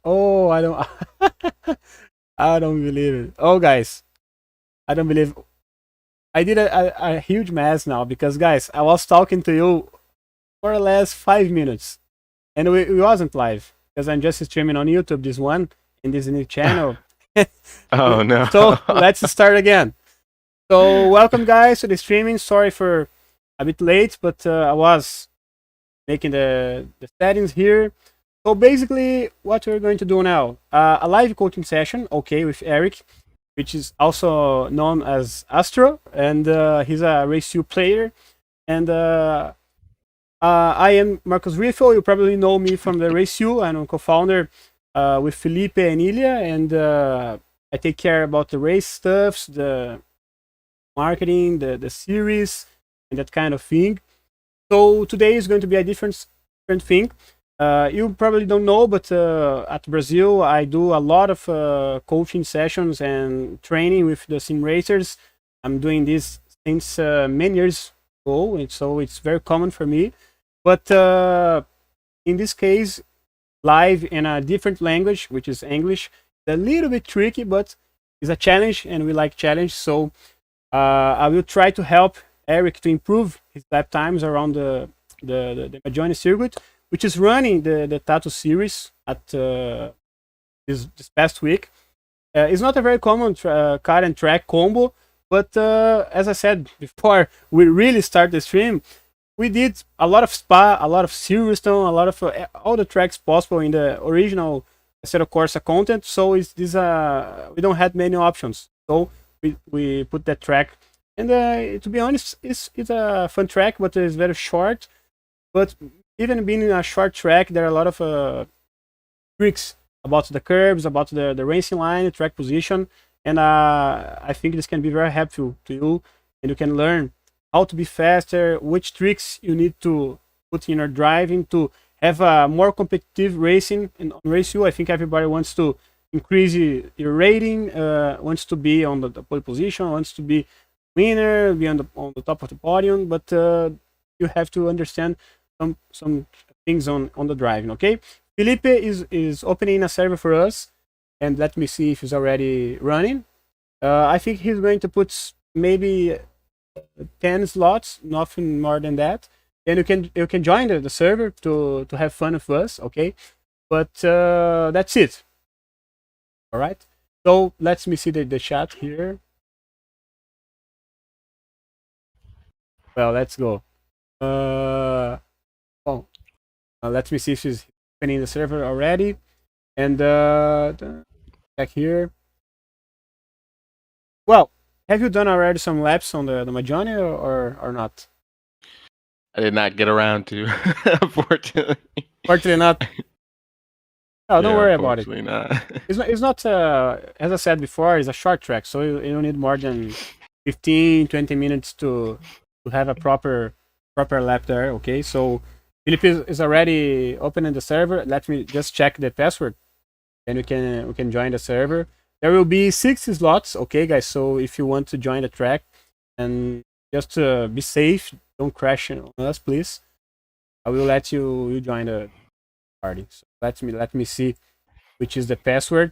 Oh, I don't. I don't believe it. Oh, guys, I don't believe. I did a huge mess now because, guys, I was talking to you more or less 5 minutes, and we wasn't live because I'm just streaming on YouTube. This one in this new channel. Oh no. So let's start again. So welcome, guys, to the streaming. Sorry for a bit late, but I was making the settings here. So basically, what we're going to do now, a live coaching session, okay, with Eric, which is also known as Astro, and he's a RaceU player. And I am Marcos Riffel. You probably know me from the RaceU. I'm a co-founder with Felipe and Ilya, and I take care about the race stuffs, the marketing, the series, and that kind of thing. So today is going to be a different thing. You probably don't know, but at Brazil, I do a lot of coaching sessions and training with the sim racers. I'm doing this since many years ago, and so it's very common for me. But in this case, live in a different language, which is English, it's a little bit tricky, but it's a challenge, and we like challenge. So I will try to help Eric to improve his lap times around the Magione circuit, which is running the Tatuus series at this past week. It's not a very common car and track combo, but as I said before, we really start the stream. We did a lot of Spa, a lot of Silverstone, a lot of all the tracks possible in the original Assetto Corsa content. So it's this we don't have many options. So we put that track, and to be honest, it's a fun track, but it's very short. But even being in a short track, there are a lot of tricks about the curbs, about the racing line, track position, and I think this can be very helpful to you, and you can learn how to be faster, which tricks you need to put in your driving to have a more competitive racing. And on RaceU, I think everybody wants to increase your rating, wants to be on the pole position, wants to be winner, be on the top of the podium, but you have to understand some things on the driving. Okay, Felipe is opening a server for us, and let me see if he's already running. I think he's going to put maybe 10 slots, nothing more than that. And you can join the server to have fun with us, okay? But that's it. All right. So let me see the chat here. Well, let's go. Oh, let me see if she's opening the server already. And check here. Well, have you done already some laps on the Magione or not? I did not get around to, unfortunately. Fortunately not. Oh, don't Yeah, worry about it. unfortunately not. It's not as I said before, it's a short track, so you don't need more than 15, 20 minutes to have a proper lap there. Okay, so Philip is already opening the server. Let me just check the password, and we can join the server. There will be 60 slots. Okay, guys. So if you want to join the track, and just to be safe, don't crash on us, please. I will let you join the party. So let me see which is the password.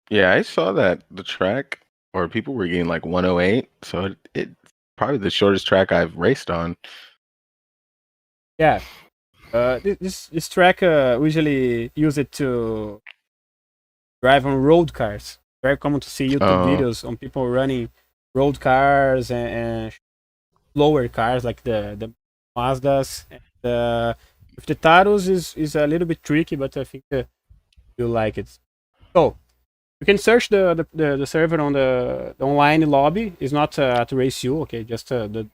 Yeah, I saw that the track or people were getting like 108, so it's probably the shortest track I've raced on. Yeah, this track we usually use it to drive on road cars. Very common to see YouTube Oh, videos on people running road cars and slower cars like the Mazdas. And, with the Tatuus is a little bit tricky, but I think you'll like it. So you can search the server on the online lobby. It's not at RaceU, okay? Just the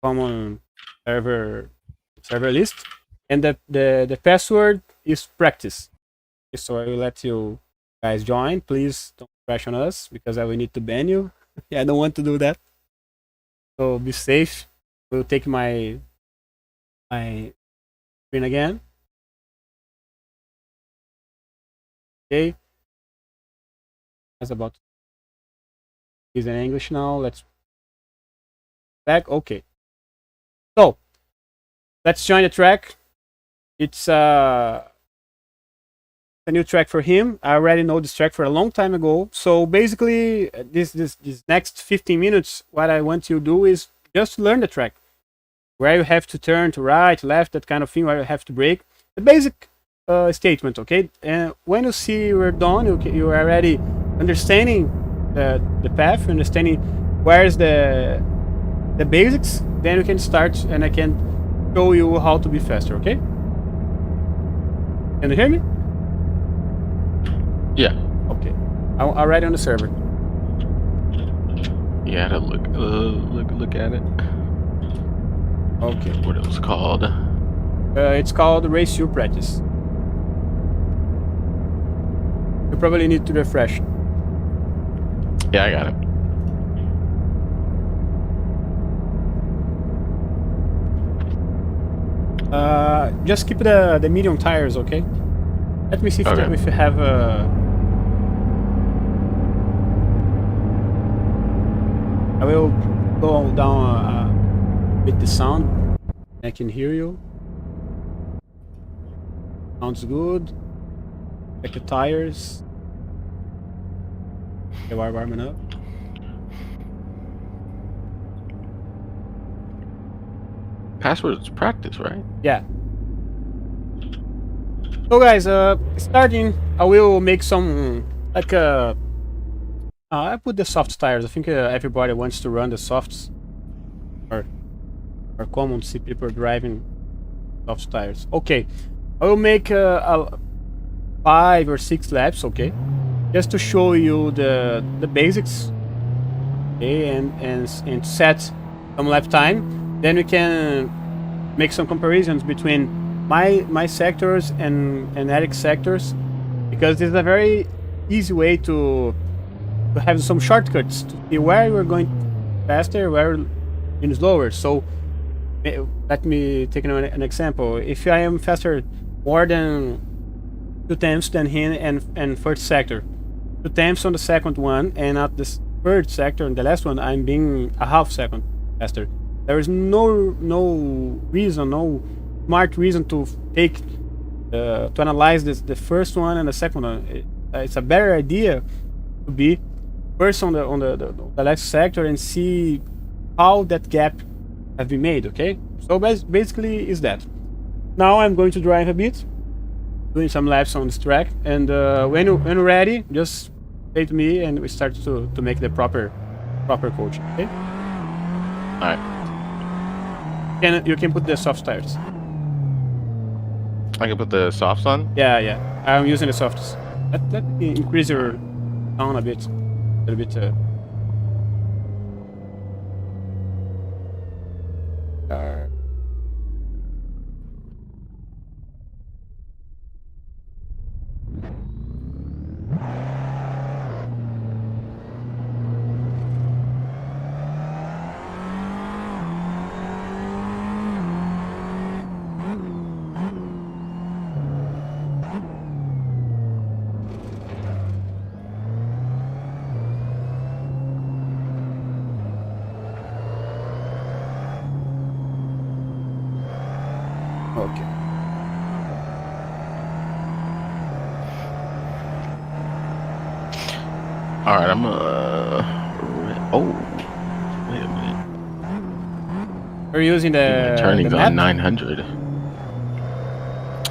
common server list, and the password is practice. So I will let you guys join. Please don't crash on us because I will need to ban you. Yeah, I don't want to do that. So be safe. We'll take my screen again. Okay, that's about. He's in English now. Let's back. Okay, so let's join the track. It's a new track for him. I already know this track for a long time ago. So basically, this next 15 minutes, what I want to do is just learn the track, where you have to turn to right, left, that kind of thing, where you have to brake. The basic statement, okay? And when you see we're done, you are already understanding the path, understanding where's the basics. Then you can start, and I can show you how to be faster, okay? Can you hear me? Yeah. Okay. I'm already on the server. Yeah, to look at it. Okay. What it was called? It's called RaceU practice. You probably need to refresh. Yeah, I got it. Just keep the medium tires, okay? Let me see if, Okay. if you have I will go down with the sound. I can hear you. Sounds good. Check the tires. They are warming up. Password's practice, right? Yeah. So guys, starting, I will make some like I put the soft tires. I think everybody wants to run the softs, or common to see people driving soft tires. Okay, I will make 5 or 6 laps. Okay, just to show you the basics. Okay, and set some lap time. Then we can make some comparisons between my sectors and Eric's sectors, because this is a very easy way to have some shortcuts to see where we're going faster, where we're slower. So let me take an example. If I am faster more than 2/10 than him and first sector, 2/10 on the second one, and at the third sector and the last one, I'm being a half second faster. There is no reason, no smart reason to take to analyze the first one and the second one. It's a better idea to be first on the last sector and see how that gap has been made. Okay, so basically is that. Now I'm going to drive a bit, doing some laps on this track, and when you're ready, just say to me, and we start to make the proper coaching. Okay. All right. You can put the soft tires. I can put the softs on? Yeah. I'm using the softs. Let me increase your sound a bit. A little bit. Okay. All right, I'm oh, wait a minute. We're using My turning's the on map? 900.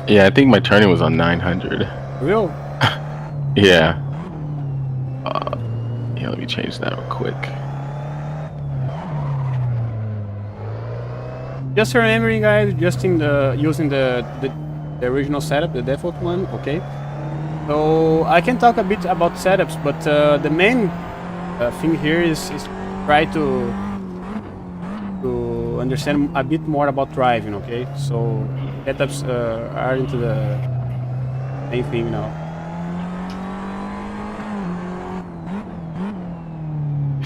Yeah, I think my turning was on 900. Real? Yeah. Yeah, let me change that real quick. Just remembering, guys, just in using the original setup, the default one. Okay. So I can talk a bit about setups, but the main thing here is try to understand a bit more about driving. Okay. So setups are into the main thing now.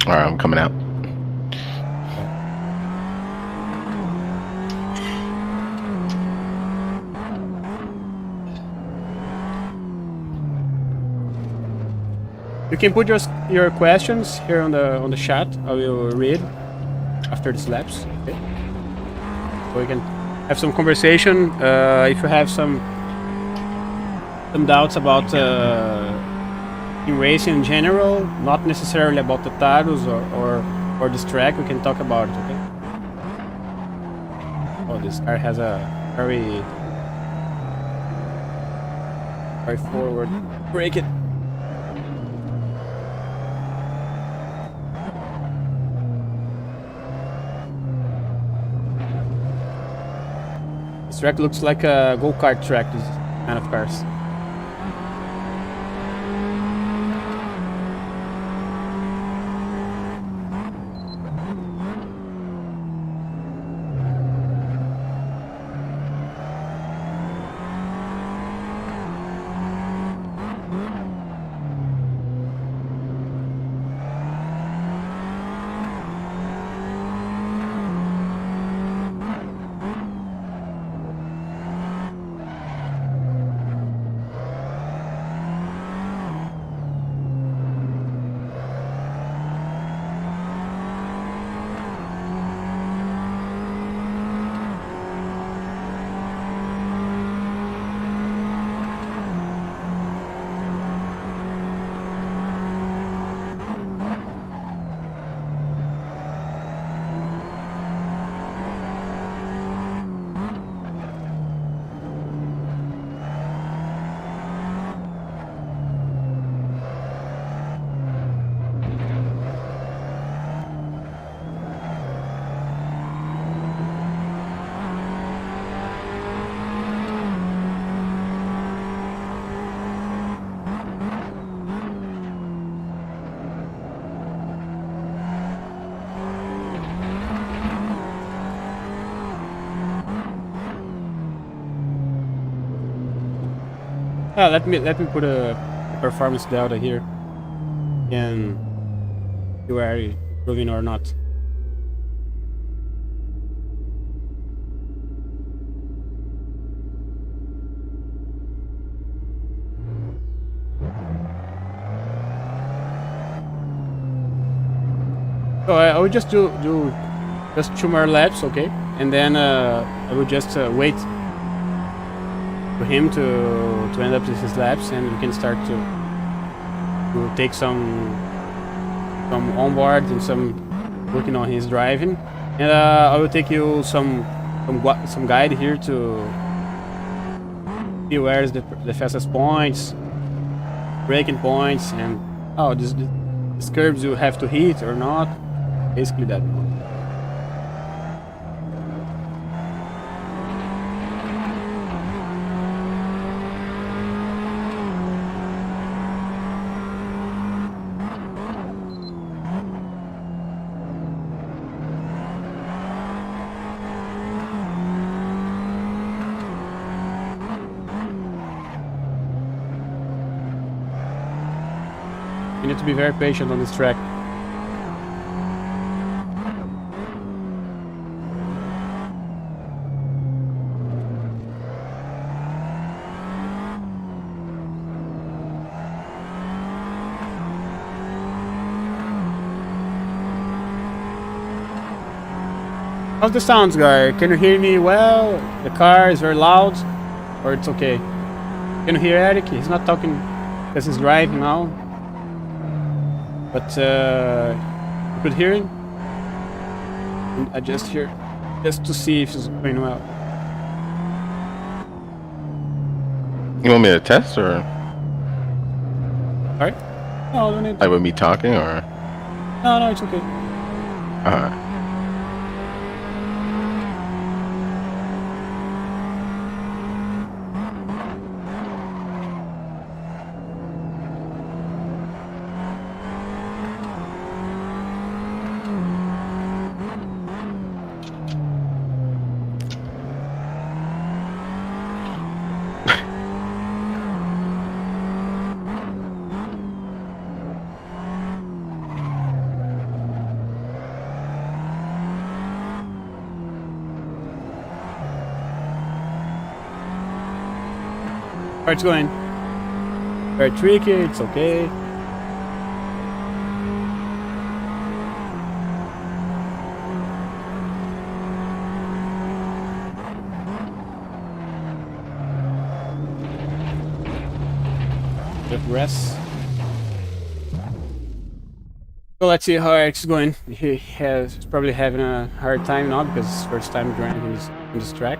All right, I'm coming out. You can put your questions here on the chat. I will read after the laps. Okay. So we can have some conversation. If you have some some doubts about in racing in general, not necessarily about the Tatuus or this track, we can talk about it, okay? Oh, this car has a very forward. Break it. This track looks like a go-kart track, this kind of cars. Let me put a performance delta here, and see where you're improving or not. So I will just do just 2 more laps, okay, and then I will just wait for him to end up with his laps, and we can start to take some onboard and some working on his driving, and I will take you some guide here to see where is the fastest points, braking points, and these curbs you have to hit or not, basically that. You need to be very patient on this track. How's the sounds, guy? Can you hear me well? The car is very loud, or it's okay? Can you hear Eric? He's not talking because he's driving now. But you could hear him. And I just hear, just to see if it's going well. You want me to test or? Sorry? No, I don't need to. Like with me talking or? No, it's okay. Alright. How it's going? Very tricky, it's okay. With rest. So let's see how Eric's going. He's probably having a hard time now because it's first time joining his on this track.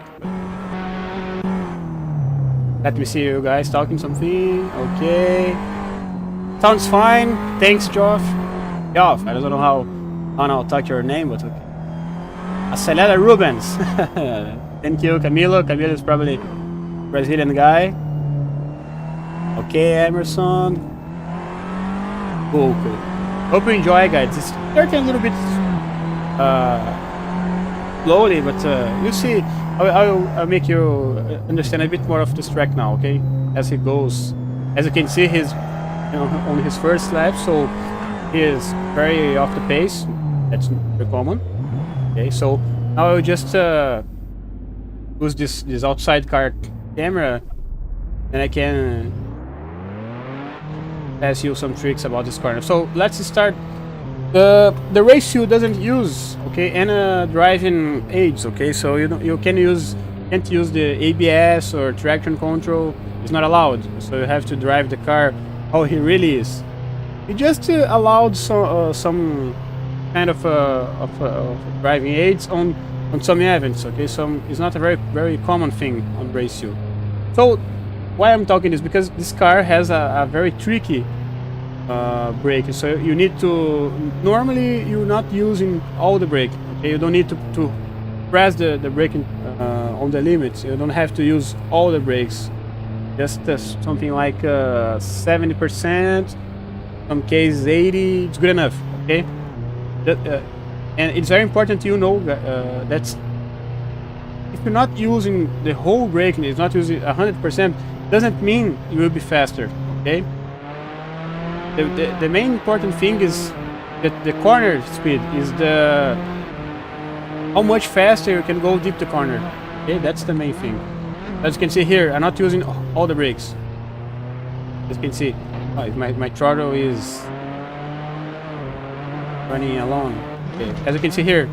But let me see you guys talking something. Okay. Sounds fine. Thanks, Joff. Joff, I don't know how I'll touch your name, but okay. Acelera Rubens. Thank you, Camilo. Camilo is probably Brazilian guy. Okay, Emerson. Cool. Hope you enjoy, guys. It's starting a little bit slowly, but you see, I'll make you understand a bit more of this track now, okay? As he goes, as you can see, he's on his first lap, so he is very off the pace. That's very common. Okay, so now I'll just use this outside car camera, and I can pass you some tricks about this corner. So let's start. The RaceU doesn't use any driving aids. Okay, so you can't use the ABS or traction control. It's not allowed. So you have to drive the car how he really is. He just allowed some kind of driving aids on some events. Okay, it's not a very common thing on RaceU. So why I'm talking is because this car has a very tricky brake. So you need to, normally you're not using all the brake. Okay, you don't need to press the brake on the limits. You don't have to use all the brakes. Just something like 70%, some cases 80. It's good enough. Okay, and it's very important that's if you're not using the whole brake, it's not using 100%, doesn't mean you will be faster. Okay. The main important thing is that the corner speed is how much faster you can go deep the corner. Okay, that's the main thing. As you can see here, I'm not using all the brakes. As you can see, my throttle is running along. Okay, as you can see here,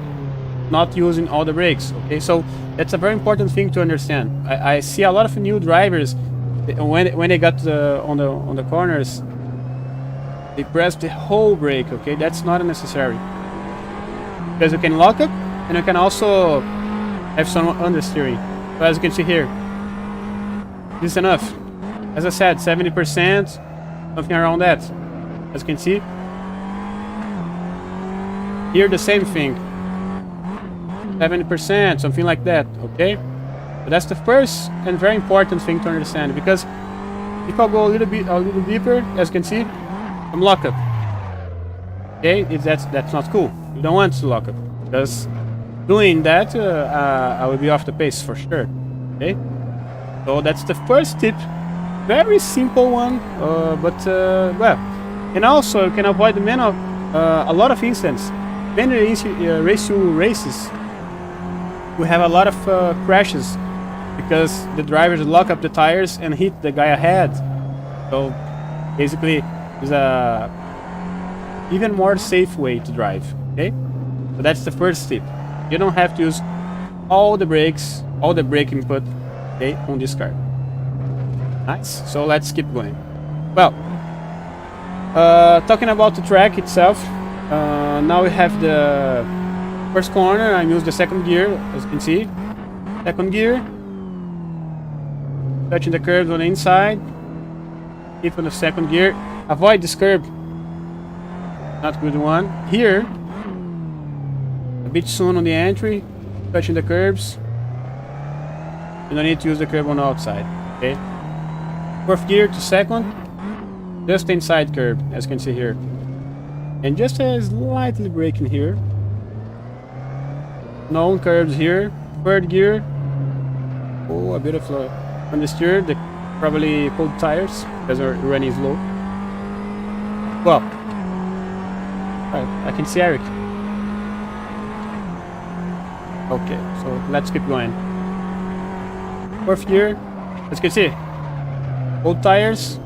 not using all the brakes. Okay, so that's a very important thing to understand. I see a lot of new drivers when they got on the corners. They press the whole brake. Okay, that's not necessary, because you can lock up and you can also have some understeering. So as you can see here, this is enough. As I said, 70%, something around that. As you can see here, the same thing, 70%, something like that. Okay, but that's the first and very important thing to understand, because if I go a little deeper, as you can see, I'm lock up. Okay, that's not cool. You don't want to lock up, because doing that I will be off the pace for sure. Okay, so that's the first tip. Very simple one, but well, and also you can avoid a lot of incidents. Many RaceU races, we have a lot of crashes because the drivers lock up the tires and hit the guy ahead. So basically, it's a even more safe way to drive. Okay, so that's the first tip. You don't have to use all the brakes, all the brake input, okay, on this car. Nice. So let's keep going. Well, talking about the track itself, now we have the first corner. I use the second gear, as you can see. Second gear, touching the curbs on the inside. Keep on the second gear. Avoid this curb. Not good one. Here, a bit soon on the entry, touching the curbs. You don't need to use the curb on the outside. Okay. Fourth gear to second, just the inside curb, as you can see here. And just slightly braking here. No curbs here. Third gear. Oh, a bit of understeer. Probably cold tires because they're running slow. Well, I can see Eric. Okay, so let's keep going. Fourth gear, as you can see, cold tires.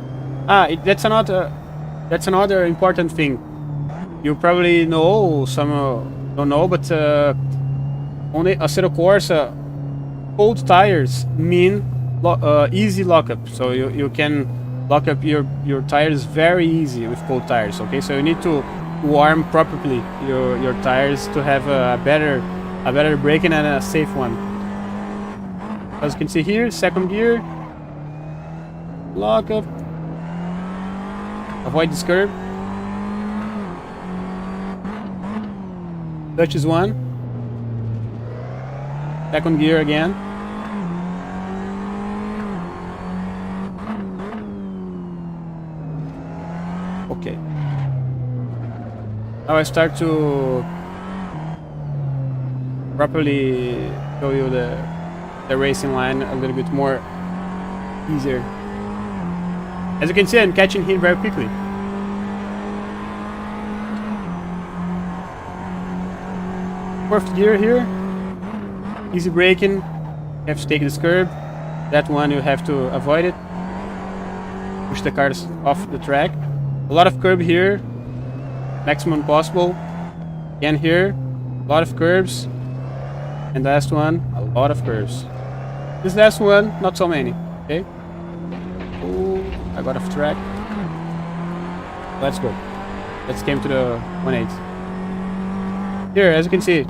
That's another important thing. You probably know, some don't know, but on the Assetto Corsa, cold tires mean easy lockup. So you can lock up your tires very easy with cold tires. Okay, so you need to warm properly your tires to have a better braking and a safe one. As you can see here, second gear, lock up, avoid this curb, touches one, second gear again, okay. Now I start to properly show you the racing line a little bit more easier. As you can see, I'm catching here very quickly. Fourth gear here, easy braking. You have to take this curb. That one you have to avoid it. Push the cars off the track. A lot of curb here, maximum possible. Again here, a lot of curbs. And last one, a lot of curves. This last one, not so many. Okay. Oh, I got off track. Let's go. Let's came to the 1/8. Here, as you can see,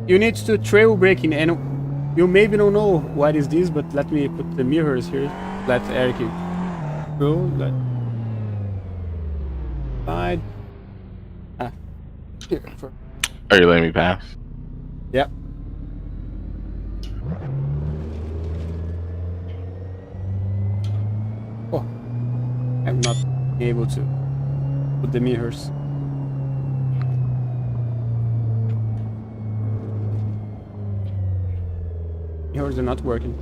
you need to trail braking, and you maybe don't know what is this, but let me put the mirrors here. Let Eric go. Let side. Here. Are you letting me pass? Yep. Oh, I'm not able to put the mirrors. Mirrors are not working.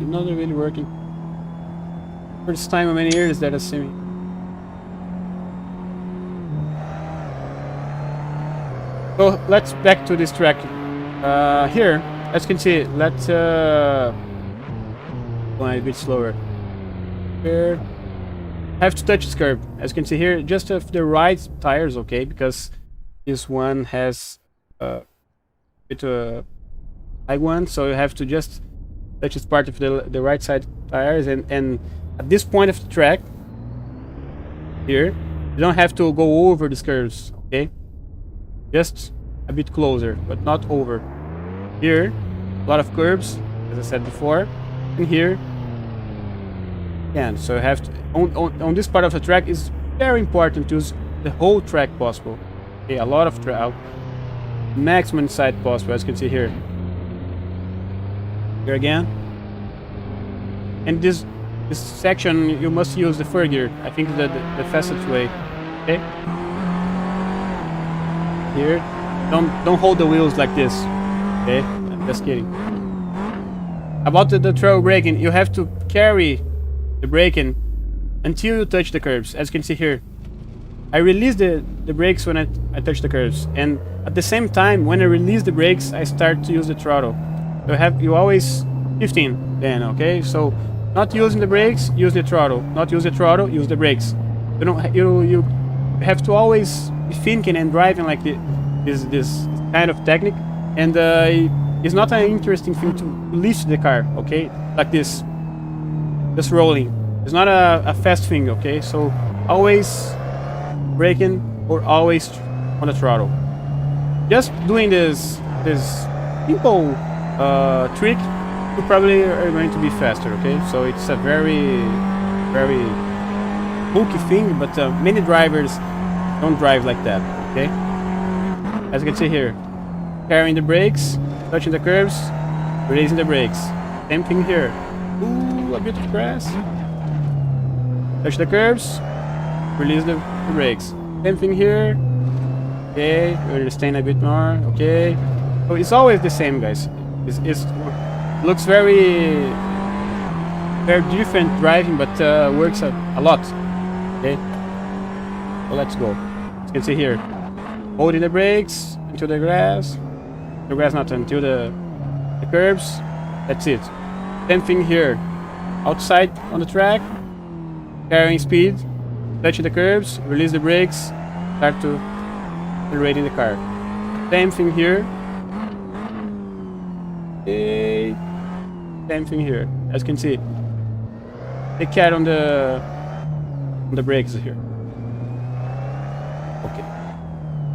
Not really working. First time in many years that I see me. So let's back to this track. Here, as you can see, let's go a bit slower. Here, have to touch this curb. As you can see here, just have the right tires, okay? Because this one has a bit high one, so you have to just touch this part of the right side tires, and at this point of the track here, you don't have to go over these curves, okay? Just a bit closer, but not over. Here, a lot of curves, as I said before, and here, again. So you have to on this part of the track is very important to use the whole track possible. Okay, a lot of track, maximum side possible, as you can see here. Here again, and this section you must use the third gear. I think the fastest way. Okay. Here, don't hold the wheels like this. Okay, I'm just kidding. About the trail braking, you have to carry the braking until you touch the curbs. As you can see here, I release the brakes when I touch the curbs, and at the same time, when I release the brakes, I start to use the throttle. You always 15 then, okay? So not using the brakes, use the throttle. Not use the throttle, use the brakes. You have to always be thinking and driving like this kind of technique, and it's not an interesting thing to lift the car, okay? Like this, just rolling. It's not a fast thing, okay? So always braking or always on the throttle. Just doing this simple trick, you probably are going to be faster, okay? So it's a very bulky thing, but many drivers don't drive like that, okay? As you can see here, carrying the brakes, touching the curves, releasing the brakes. Same thing here. Ooh, a bit of grass. Touch the curves, release the brakes. Same thing here. Okay, we're staying a bit more. Okay, so it's always the same, guys. It looks very different driving, but works a lot. Okay, so let's go. As you can see here, holding the brakes into the grass. The grass, not until the curbs. That's it. Same thing here. Outside on the track, carrying speed, touch the curbs, release the brakes, start to accelerating the car. Same thing here. Okay. Same thing here. As you can see, the cat on the brakes here. Okay.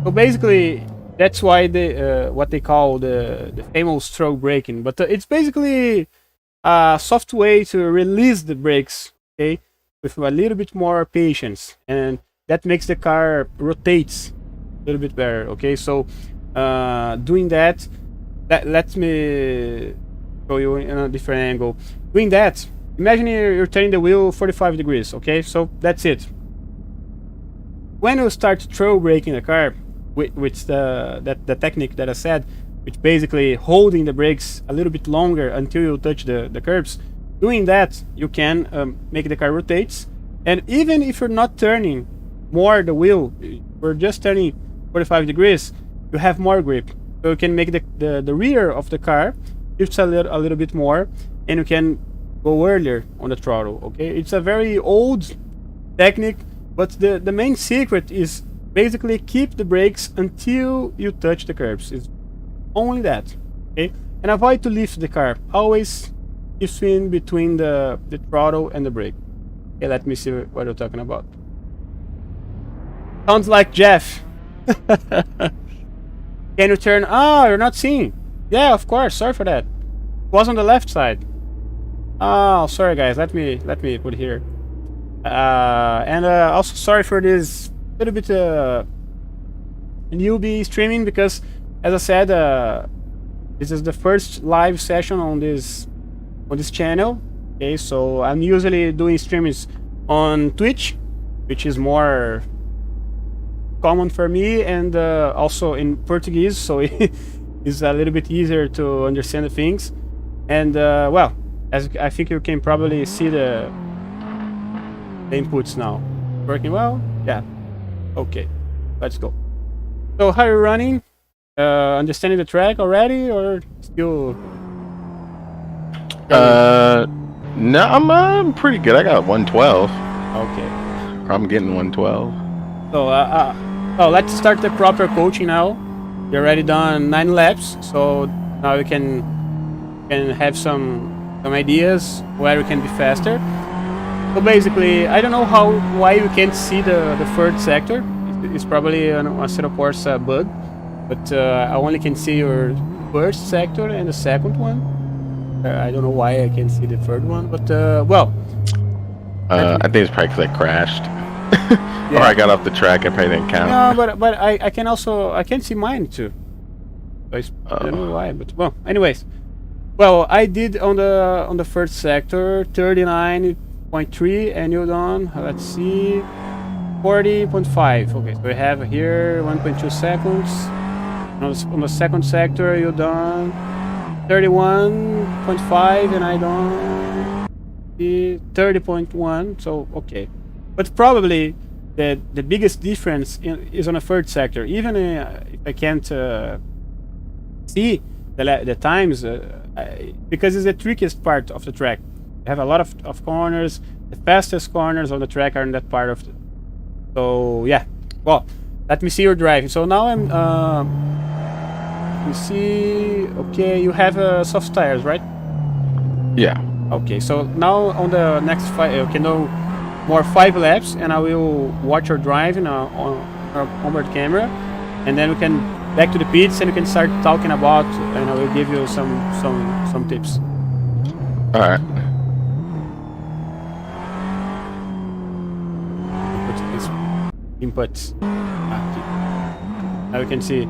So basically, that's why they what they call the famous stroke braking. But it's basically a soft way to release the brakes, okay, with a little bit more patience, and that makes the car rotates a little bit better. Okay, so doing that lets me show you in a different angle. Doing that, imagine you're turning the wheel 45 degrees. Okay, so that's it. When you start throw braking the car with the technique that I said, which basically holding the brakes a little bit longer until you touch the curbs, doing that you can make the car rotates, and even if you're not turning more the wheel, we're just turning 45 degrees, you have more grip, so you can make the rear of the car shifts a little bit more, and you can go earlier on the throttle. Okay, it's a very old technique, but the main secret is basically keep the brakes until you touch the curbs. It's only that. Okay, and avoid to lift the car. Always keep between the throttle and the brake. Okay, let me see what you're talking about. Sounds like Jeff. Can you turn? Ah, you're not seeing. Yeah, of course. Sorry for that. It was on the left side. Oh, sorry guys. Let me put it here. And also sorry for this little bit newbie streaming, because as I said, this is the first live session on this channel. Okay, so I'm usually doing streams on Twitch, which is more common for me, and also in Portuguese, so it's a little bit easier to understand the things. And well, as I think you can probably see the inputs now. Working well? Yeah. Okay, let's go. So how are you running? Understanding the track already, or still? No, I'm pretty good. I got 112. Okay. I'm getting 112. So oh, let's start the proper coaching now. You already done 9 laps, so now you can have some ideas where you can be faster. So basically, I don't know why you can't see the third sector. It's probably a set of course bug, but I only can see your first sector and the second one. I don't know why I can't see the third one, but well. I think it's probably because I crashed. Yeah. Or I got off the track. I probably didn't count. No, but I can also see mine too. So I don't know why, but well. Anyways, well, I did on the first sector 39.3, and you done, let's see, 40.5. Okay, so we have here 1.2 seconds. On the second sector, you done 31.5, and I done 30.1. So okay, but probably the biggest difference is on the third sector. Even if I can't see the times, because it's the trickiest part of the track. You have a lot of corners. The fastest corners on the track are in that part of the. So yeah, well, let me see your driving. So now I'm. Let me see. Okay, you have soft tires, right? Yeah. Okay, so now on the next 5, you can do more 5 laps, and I will watch your driving on our onboard camera, and then we can back to the pits, and you can start talking about, and I will give you some tips. All right. Inputs. Now you can see.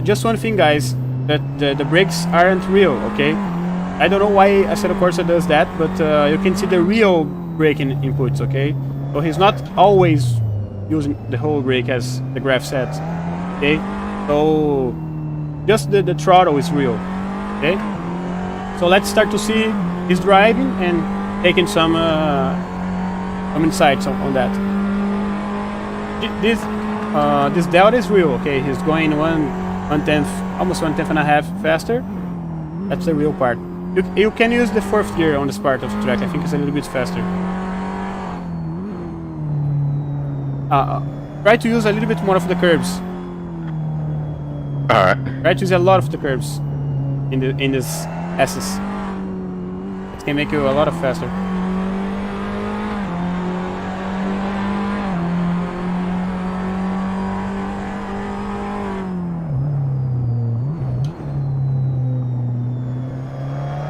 Just one thing, guys, that the brakes aren't real. Okay, I don't know why Assetto Corsa does that, but you can see the real braking inputs. Okay, so he's not always using the whole brake as the graph said. Okay, so just the throttle is real. Okay, so let's start to see his driving and taking some insights on that. This delta is real. Okay, he's going one tenth, almost 1/10 and a half faster. That's the real part. You can use the 4th gear on this part of the track. I think it's a little bit faster. Try to use a little bit more of the curbs. All right. Try to use a lot of the curbs in this S's. It can make you a lot of faster.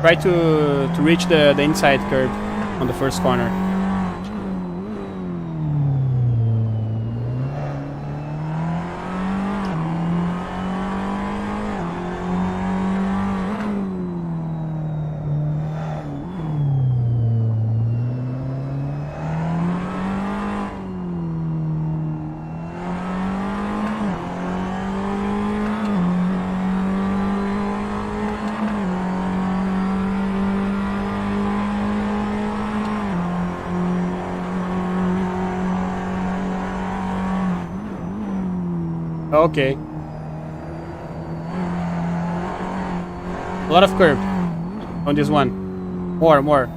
Try to reach the inside curb on the first corner. Okay. A lot of curb on this one. More.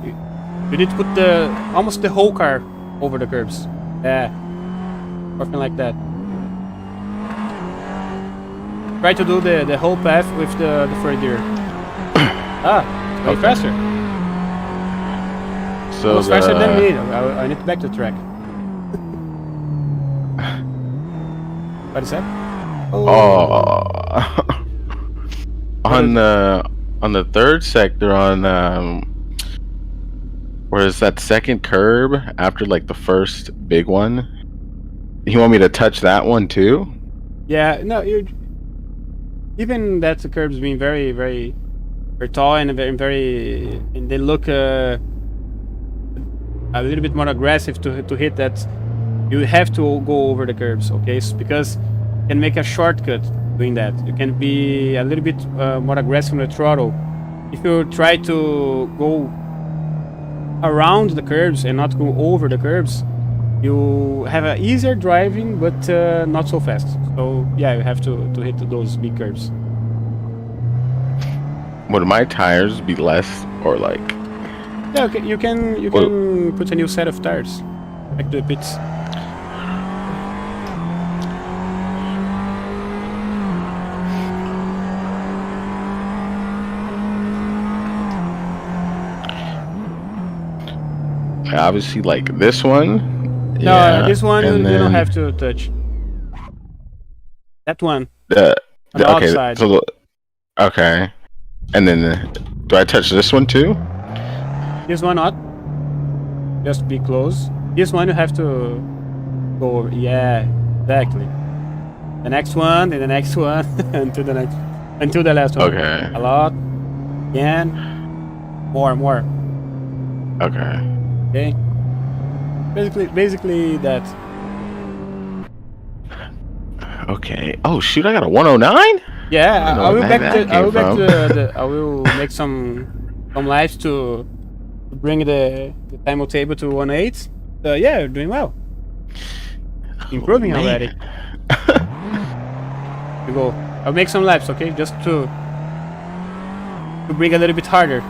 You need to put almost the whole car over the curbs. Yeah. Something like that. Try to do the whole path with the third gear. It's way faster. So Almost faster than me. I need to back the track. What is that? On the third sector where is that second curb after like the first big one? You want me to touch that one too? Yeah, no, even that the curbs being very, very, very tall and and they look a little bit more aggressive to hit that. You have to go over the curbs, okay? Because you can make a shortcut doing that. You can be a little bit more aggressive on the throttle. If you try to go around the curbs and not go over the curbs, you have an easier driving, but not so fast. So yeah, you have to hit those big curves. Would my tires be less or like? Yeah, okay, you can put a new set of tires back to the pits. Obviously, like this one. No, Yeah, this one you then don't have to touch. That one. The On the okay, outside. so okay, and then do I touch this one too? This one not. Just be close. This one you have to go over. Yeah, exactly. The next one, and the next one, until the last one. Okay. A lot. Again. More. Okay. Okay. Basically that. Okay. Oh shoot! I got a 109. Yeah, I will where back that I will came back from. I will make some lives to bring the time table to 1.8. Yeah, you're doing well. Improving Man. already. You go. I'll make some laps, okay? Just to bring a little bit harder.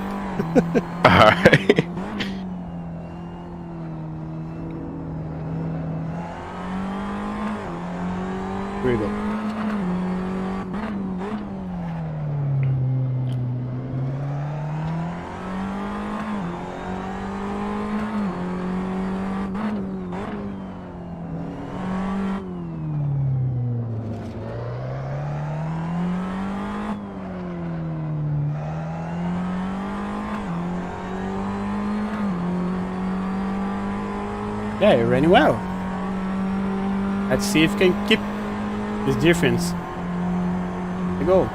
All right. Here we go. Yeah, you're running well. Let's see if you can keep this difference. Here we go.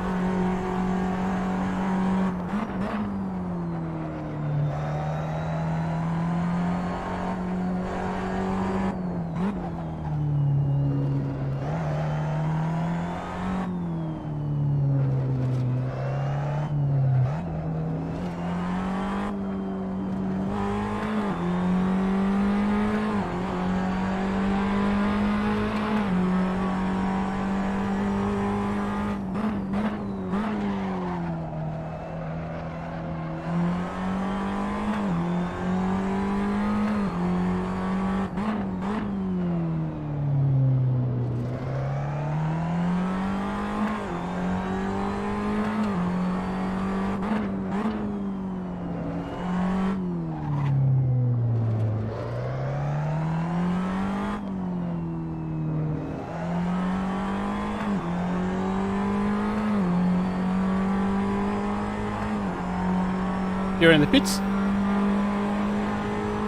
You're in the pits?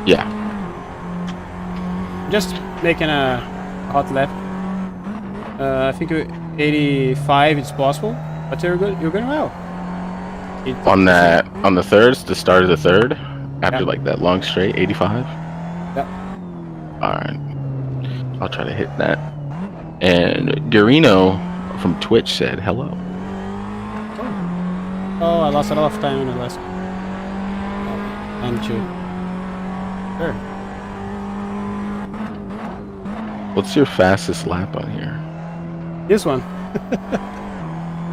Yeah. Just making a hot lap. I think 85 is possible, but you're good. You're going well. On the thirds, the start of the third, after Yeah. like that long straight, 85. Yeah. All right, I'll try to hit that. And Dorino from Twitch said hello. Oh, I lost a lot of time in the last. And two. Sure. What's your fastest lap on here? This one.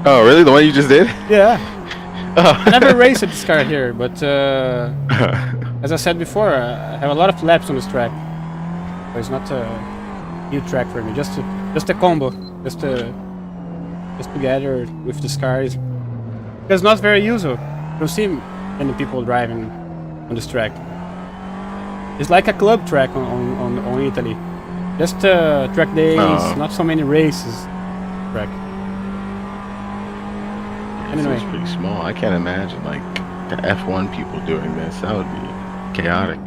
Oh, really? The one you just did? Yeah. Oh. I never raced this car here, but as I said before, I have a lot of laps on this track. So it's not a new track for me. Just a combo. Just together with this car. It's not very usual. You don't see many people driving on this track. It's like a club track on Italy. Just track days, not so many races. Track. Anyway. It's pretty small. I can't imagine like the F1 people doing this. That would be chaotic.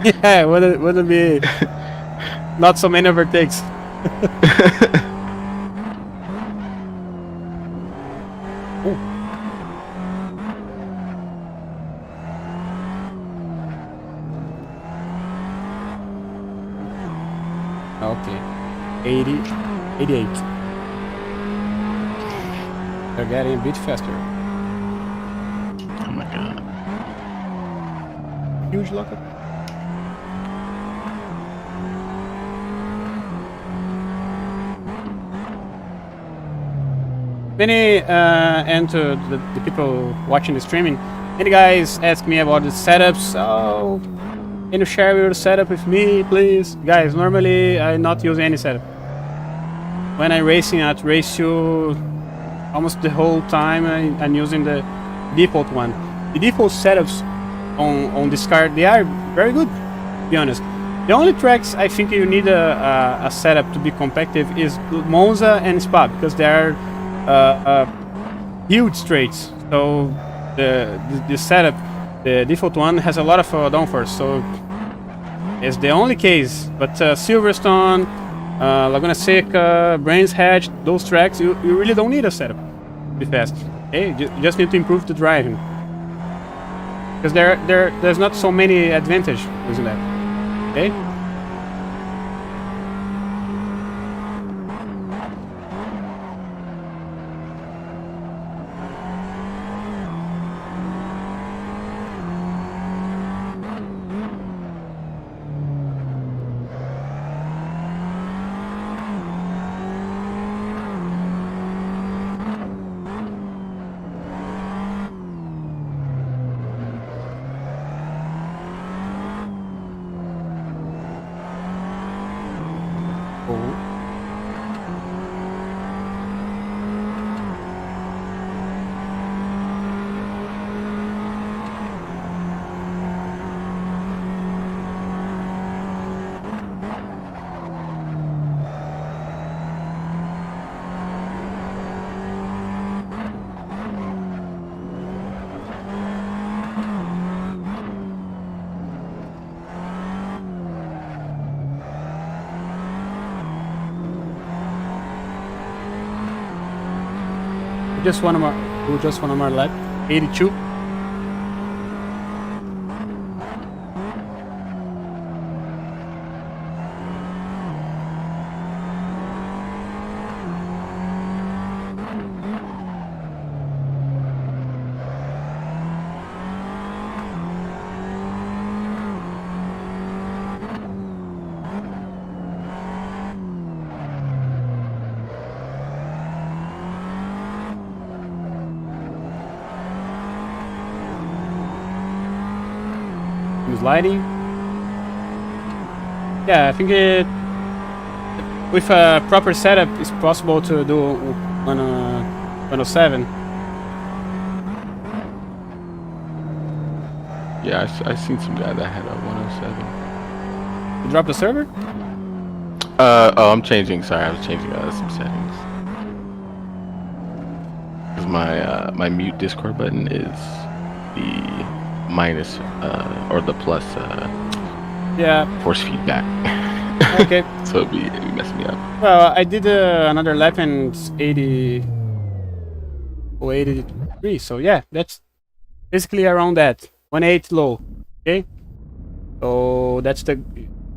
Yeah, wouldn't be not so many overtakes. Okay, 80, 88. They're getting a bit faster. Oh my god. Huge lockup. Many and to the people watching the streaming, many guys ask me about the setups. Oh, can you share your setup with me, please? Guys, normally I not use any setup. When I'm racing at RaceU, almost the whole time I'm using the default one. The default setups on this car, they are very good, to be honest. The only tracks I think you need a setup to be competitive is Monza and Spa, because they are huge straights. So the setup, the default one, has a lot of downforce. So it's the only case. But Silverstone, Laguna Seca, Brands Hatch, those tracks, you really don't need a setup to be fast. Okay, you just need to improve the driving, because there's not so many advantage using that. Okay. Just one more lap. 82. Lighting. Yeah, I think with a proper setup it's possible to do on a 107. Yeah, I seen some guy that had a 107. You drop the server? Oh, I'm changing. Sorry, I was changing some settings. Cause my mute Discord button is the minus or the plus Yeah. force feedback. Okay. So it'd be messing me up. Well, I did another lap and it's 80 or 83. So yeah, that's basically around that 1.8 low. Okay. So that's the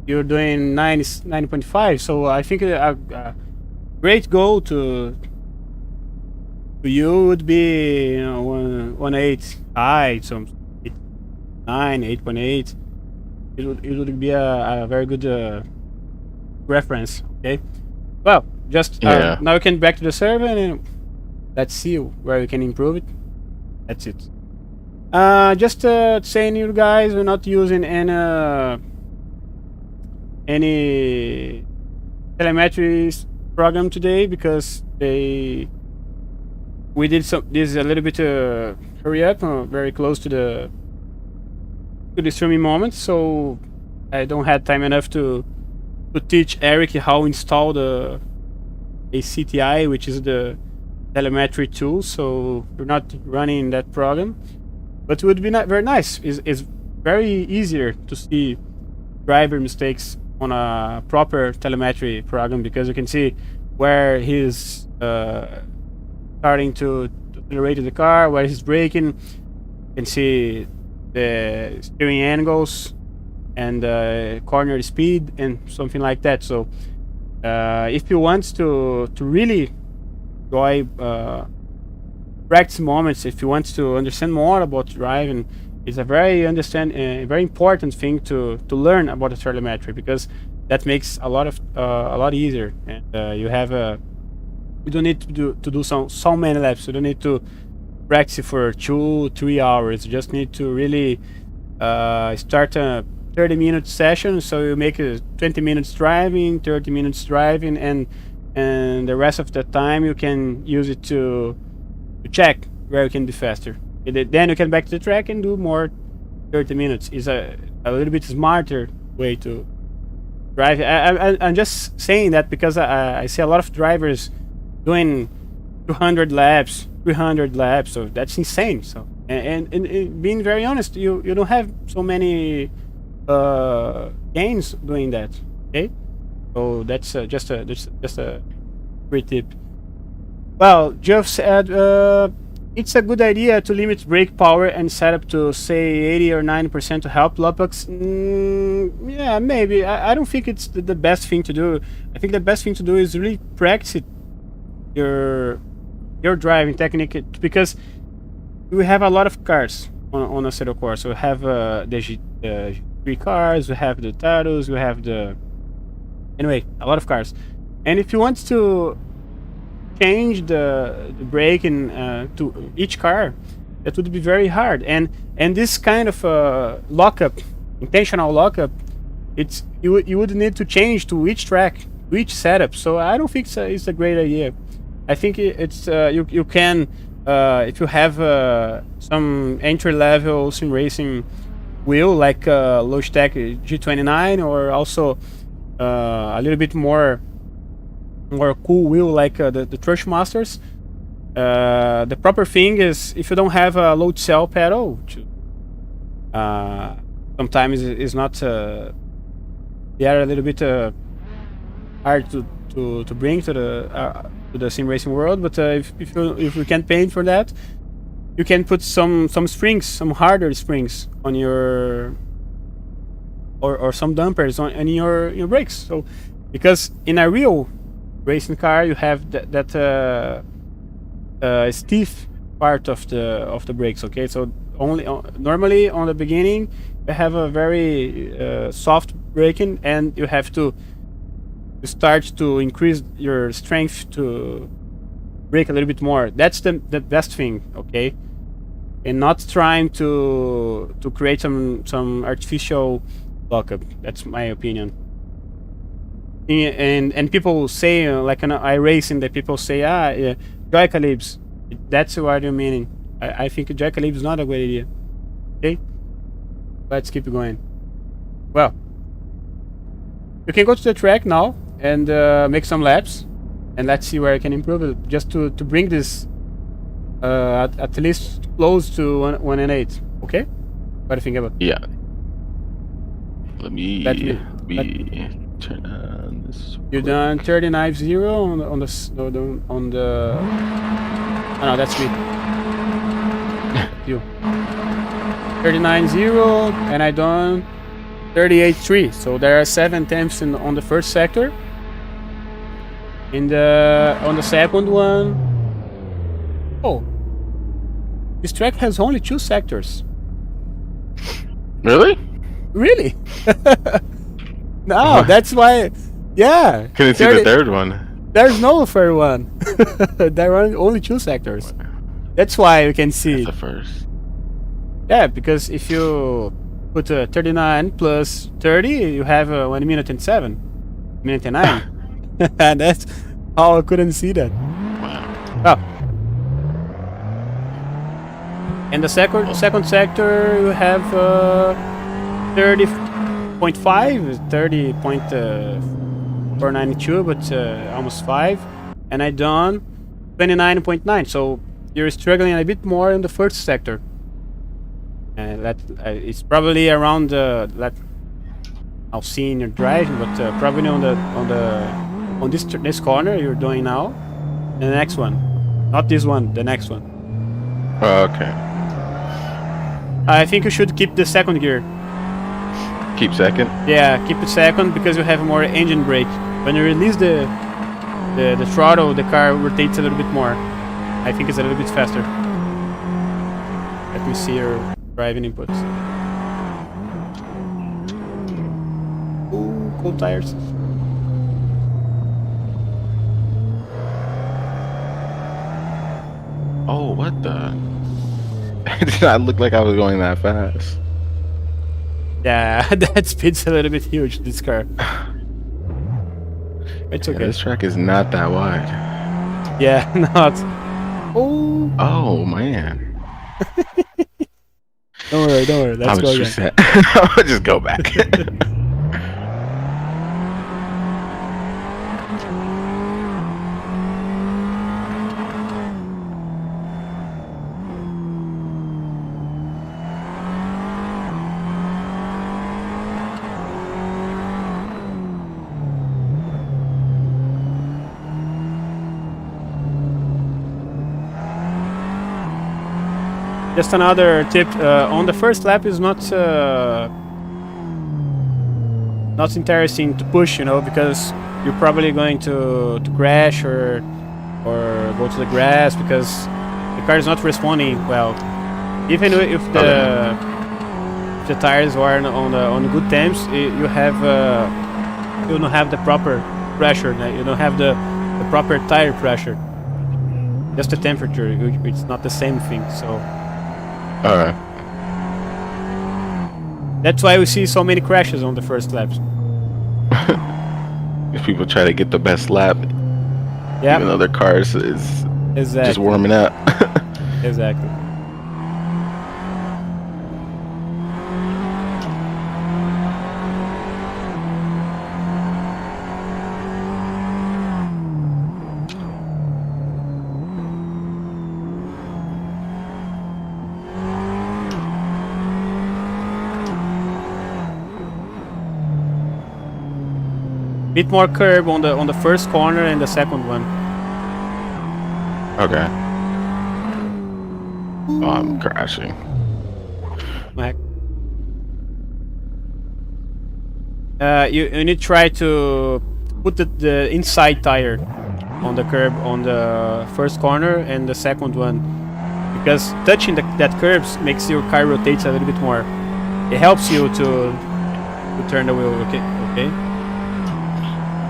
you're doing 90.5. So I think a great goal to you would be 1.8 high, some 9, 8.8. It would be a very good reference. Okay. Well, just Yeah. now we can back to the server and let's see where we can improve it. That's it. Just saying, you guys, we're not using any telemetry program today because we did this a little bit hurry up, very close to the streaming moment, so I don't have time enough to teach Eric how to install a CTI, which is the telemetry tool. So we're not running that program, but it would be very nice. It's very easier to see driver mistakes on a proper telemetry program because you can see where he's starting to accelerate the car, where he's braking. You can see the steering angles and corner speed and something like that. So if you want to really enjoy practice moments, if you want to understand more about driving, it's a very very important thing to learn about the telemetry because that makes a lot easier. And you have you don't need to do so many laps. You don't need to practice for 2-3 hours. You just need to really start a 30-minute session. So you make 20 minutes driving, 30 minutes driving, and the rest of the time you can use it to check where you can be faster. Then you can back to the track and do more 30 minutes. Is a little bit smarter way to drive. I'm just saying that because I see a lot of drivers doing 200 laps, 300 laps. So that's insane. So and being very honest, you don't have so many gains doing that. Okay, so that's just a great tip. Well, Jeff said it's a good idea to limit brake power and set up to say 80 or 90% to help Lopax. Yeah, maybe. I don't think it's the best thing to do. I think the best thing to do is really practice your driving technique because we have a lot of cars on a Zero course. So we have the G3 cars, we have the Tatuus, we have anyway, a lot of cars. And if you want to change the braking to each car, that would be very hard. And this kind of lockup, intentional lockup, you would need to change to each track, to each setup. So I don't think it's a great idea. I think it's you can if you have some entry-level sim racing wheel like Logitech G29 or also a little bit more cool wheel like the Thrustmasters. The proper thing is if you don't have a load cell pedal, sometimes it's not. They are a little bit hard to bring to the sim racing world. But if you can't pay for that, you can put some springs, some harder springs on your or some dampers on your brakes. So because in a real racing car you have that stiff part of the brakes. Okay, so only normally on the beginning you have a very soft braking, and you have to start to increase your strength to brake a little bit more. That's the best thing. Okay, and not trying to create some artificial lockup. That's my opinion. And people say like on iRacing that people say joy calibs. That's what you're meaning. I think joy calib is not a good idea. Okay, let's keep going. Well, you can go to the track now and make some laps, and let's see where I can improve it just to bring this at least close to 1 and 8. Okay. What do you think about? Yeah. Let me let- turn on this. You done 39.0 on the. Oh no, that's me. You. 39.0 and I done 38.3. So there are 7 attempts on the first sector. On the second one, oh, this track has only 2 sectors. Really? Really? No, that's why. Yeah. Couldn't see the third one. There's no third one. There are only 2 sectors. That's why you can see. That's the first. Yeah, because if you put 39 plus 30, you have 1 minute and 7. 1 minute and 9. And that's how I couldn't see that. Wow. Oh. And the second sector, you have 30.5, 30.492, but almost 5. And I done 29.9. So you're struggling a bit more in the first sector. And that it's probably around that I'll see in your driving, but probably on this corner you're doing now, and the next one, not this one, the next one. Oh, okay. I think you should keep the second gear. Keep second. Yeah, keep it second because you have more engine brake. When you release the throttle, the car rotates a little bit more. I think it's a little bit faster. Let me see your driving inputs. Ooh, cold tires. Oh, what the? It did not look like I was going that fast. Yeah, that speed's a little bit huge, this car. It's okay. Yeah, this track is not that wide. Yeah, not. Oh. Oh, man. Don't worry. Let's go again. I'll just go back. Just another tip, on the first lap is not interesting to push, because you're probably going to crash or go to the grass because the car is not responding well. Even if the tires are on the good temps, you don't have the proper pressure. You don't have the proper tire pressure. Just the temperature, it's not the same thing. So. Alright. That's why we see so many crashes on the first laps. If people try to get the best lap, even though their cars is just warming up. Exactly. Bit more curb on the first corner and the second one. Okay. Oh, I'm crashing. You need to try to put the inside tire on the curb on the first corner and the second one, because touching that curb makes your car rotate a little bit more. It helps you to turn the wheel. Okay.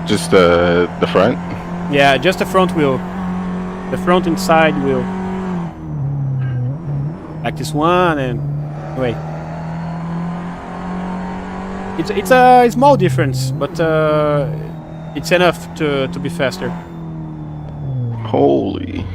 Just the front? Yeah, just the front wheel. The front and side wheel. Like this one and wait. It's a small difference, but it's enough to be faster. Holy.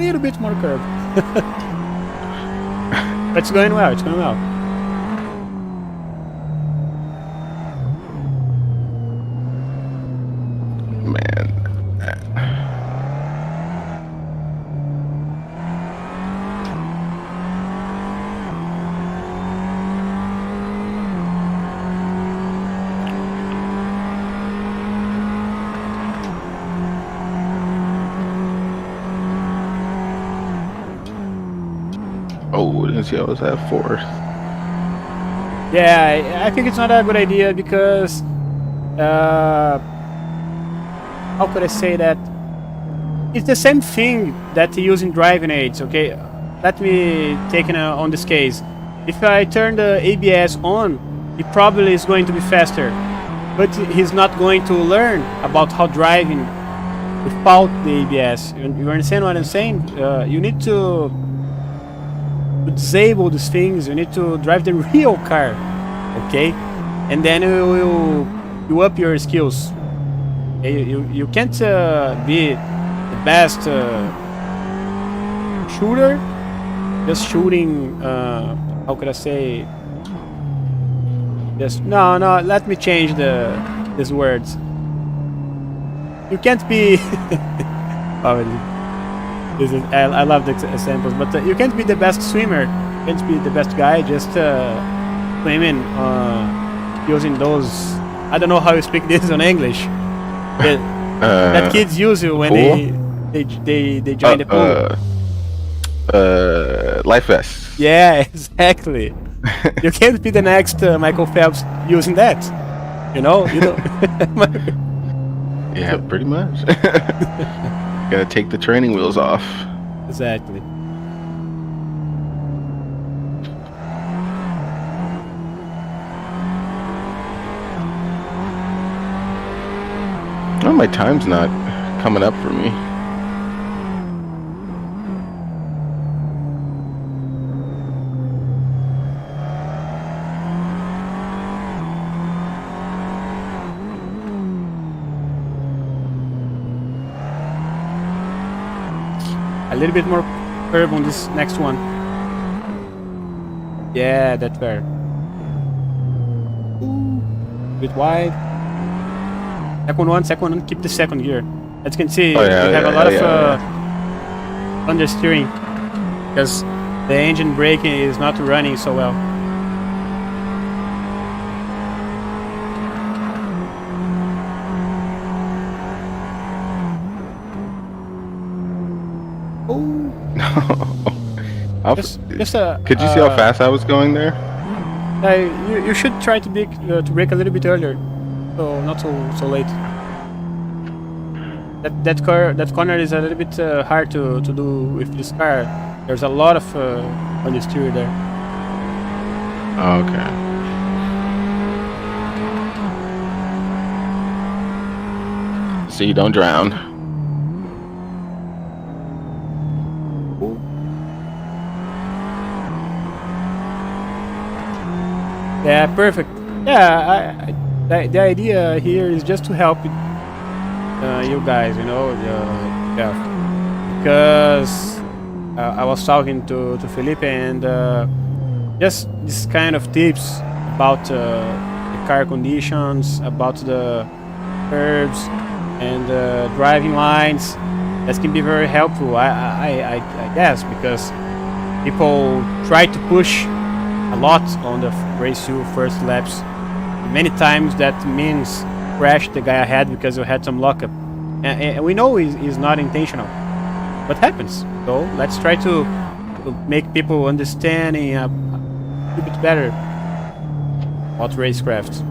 little bit more curve. But it's going well, it's going well. Man. Oh, didn't see I was at 4th. Yeah, I think it's not a good idea because how could I say that? It's the same thing that you use in driving aids, okay? Let me take on this case. If I turn the ABS on, it probably is going to be faster, but he's not going to learn about how driving without the ABS. You understand what I'm saying? You need to disable these things. You need to drive the real car, okay? And then you up your skills. Okay? You can't be the best shooter just shooting. How could I say? Just no. Let me change these words. You can't be. Oh, this is, I love the examples, but you can't be the best swimmer. You can't be the best guy just swimming using those. I don't know how you speak this in English. That kids use it when they join the pool. Life vest. Yeah, exactly. You can't be the next Michael Phelps using that. You know. Yeah, pretty much. Gotta take the training wheels off. Exactly. Oh, my time's not coming up for me. A little bit more curve on this next one. Yeah, that's fair. Ooh, bit wide. Second one, keep the second gear. As you can see, we have a lot of understeering because the engine braking is not running so well. Could you see how fast I was going there? You should try to brake a little bit earlier, so not so late. That corner is a little bit hard to do with this car. There's a lot of understeer there. Okay. So you don't drown. Yeah, perfect. Yeah, the idea here is just to help you guys, you know, because I was talking to Felipe and just this kind of tips about the car conditions, about the curves and driving lines. That can be very helpful. I guess because people try to push a lot on the RaceU first laps. Many times that means crash the guy ahead because you had some lockup, and we know it's not intentional, but happens. So let's try to make people understanding a little bit better about racecraft.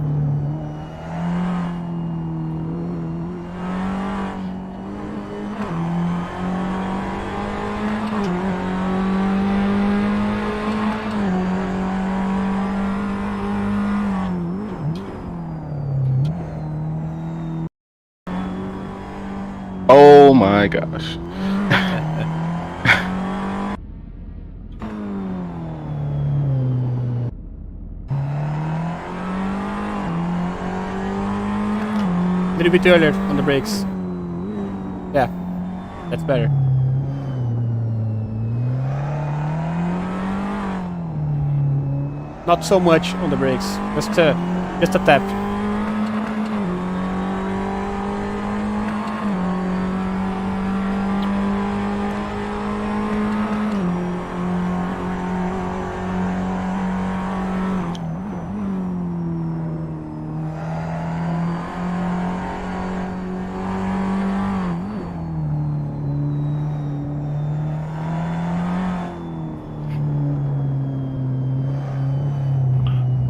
Oh my gosh. A little bit earlier on the brakes. Yeah, that's better. not so much on the brakes. Just a tap.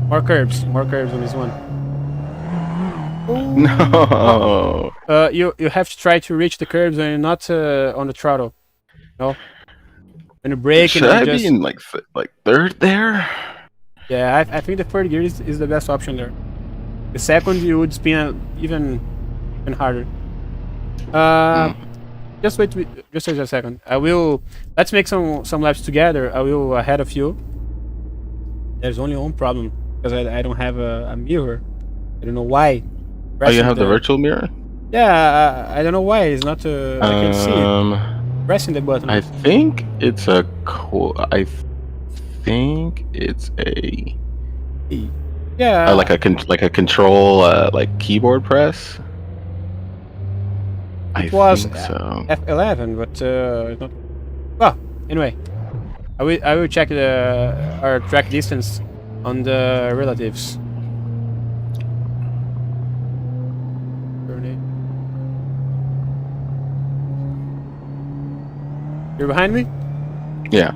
More curbs on this one. No. You have to try to reach the curbs when you're not on the throttle. No. When you brake, Should you I just be in like third there? yeah. I think the third gear is the best option there. The second you would spin even harder. Just wait a second. I will. Let's make some laps together. I will ahead of you. There's only one problem because I don't have a mirror. I don't know why. Oh, you have the virtual mirror? Yeah, I don't know why it's not. I can't see it. Pressing the button. I think it's a I think it's a yeah, like a control like keyboard press. it was think so. F11, but it's not. Well, anyway, I will check our track distance on the relatives. You're behind me? Yeah.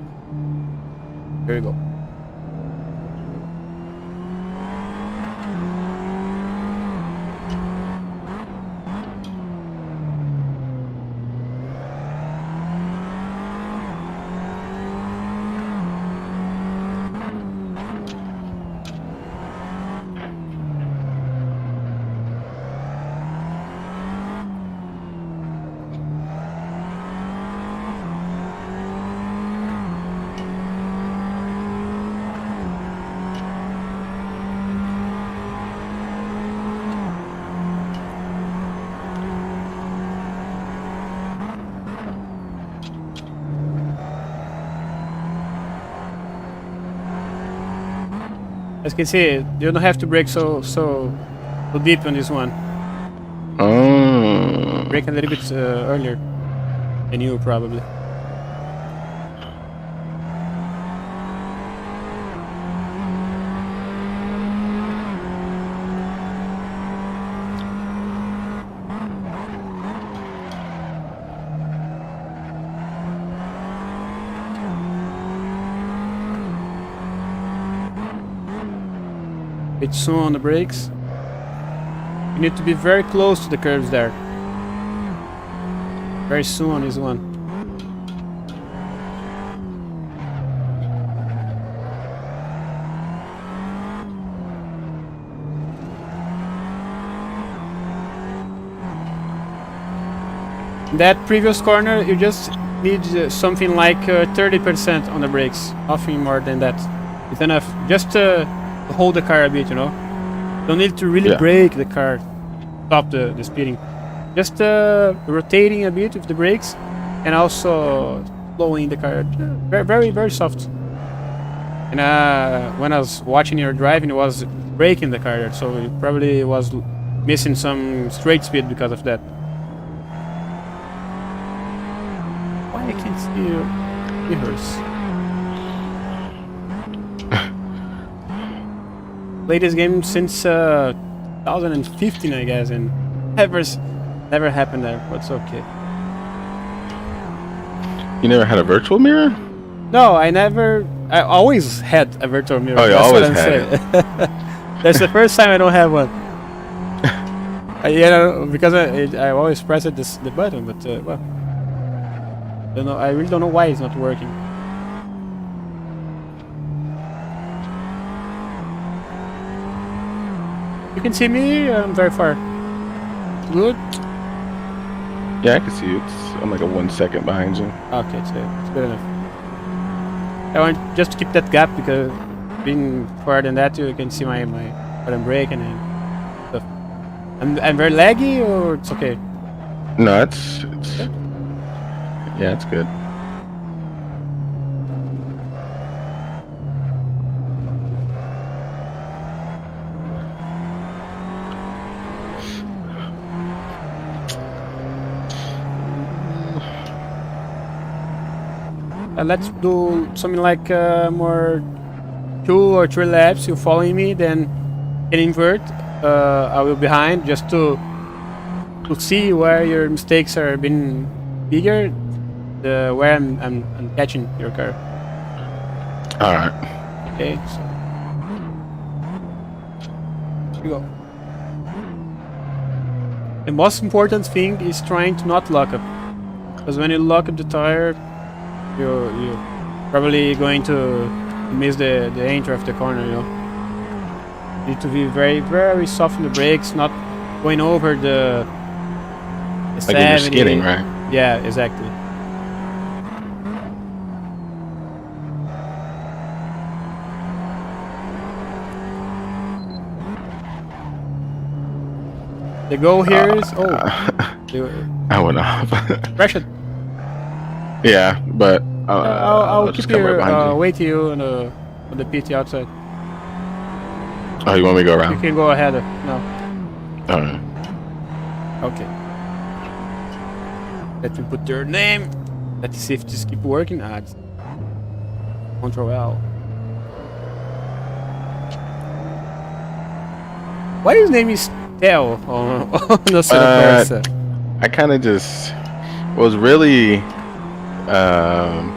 Here you go. As you can see, you don't have to brake so deep on this one. Brake a little bit earlier than you probably. Bit soon on the brakes. You need to be very close to the curves there. Very soon on this one. That previous corner, you just need something like 30% on the brakes. Nothing more than that. It's enough. Just hold the car a bit, you know. Don't need to really brake the car, stop the speeding. Just rotating a bit with the brakes, and also slowing the car. Very, very soft. And when I was watching your driving, it was braking the car, so it probably was missing some straight speed because of that. Why I can't see your mirrors? Played this game since 2015, I guess, and never happened there, but it's okay. You never had a virtual mirror? No, I always had a virtual mirror. Oh, you always had it. That's the first time I don't have one. Because I always press the button, but well, I really don't know why it's not working. You can see me. I'm very far. Good. Yeah, I can see you. I'm like a 1 second behind you. Okay, it's good enough. I want just to keep that gap because being further than that, you can see my what I'm braking and stuff. I'm very laggy, or it's okay? No, it's yeah, it's good. let's do something like more 2 or 3 laps. You following me, then can invert. I will behind just to see where your mistakes are being bigger, where I'm catching your car. All right. Okay. So here we go. The most important thing is trying to not lock up, because when you lock up the tire, you're probably going to miss the entry of the corner. You know, you need to be very soft on the brakes, not going over the like when you're 70. skidding, right? Yeah, exactly. The goal here is I went off. crash it. Yeah, but I'll just keep come right you behind you. wait you on the PT outside. Oh, you want me to go You around? can go ahead now. All right. Okay. Let me put your name. Let's see if this keep working. It's Control L. Why his name is Tel on the Versa? I kind of just was really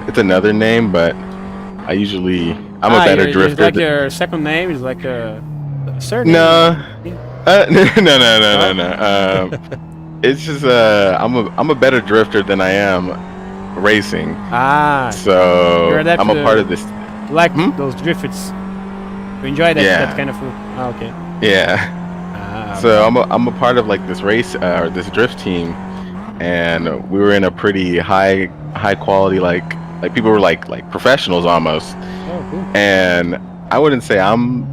it's another name, but I'm a better drifter. It's like your second name is like a surname. No. No. It's just I'm a better drifter than I am racing. So I'm a part of this. Like those drifts. You enjoy that, Yeah. that kind of food. Okay. Yeah. So I'm a part of like this race or this drift team, and we were in a pretty high quality like people were like professionals almost. Oh, cool. And I wouldn't say I'm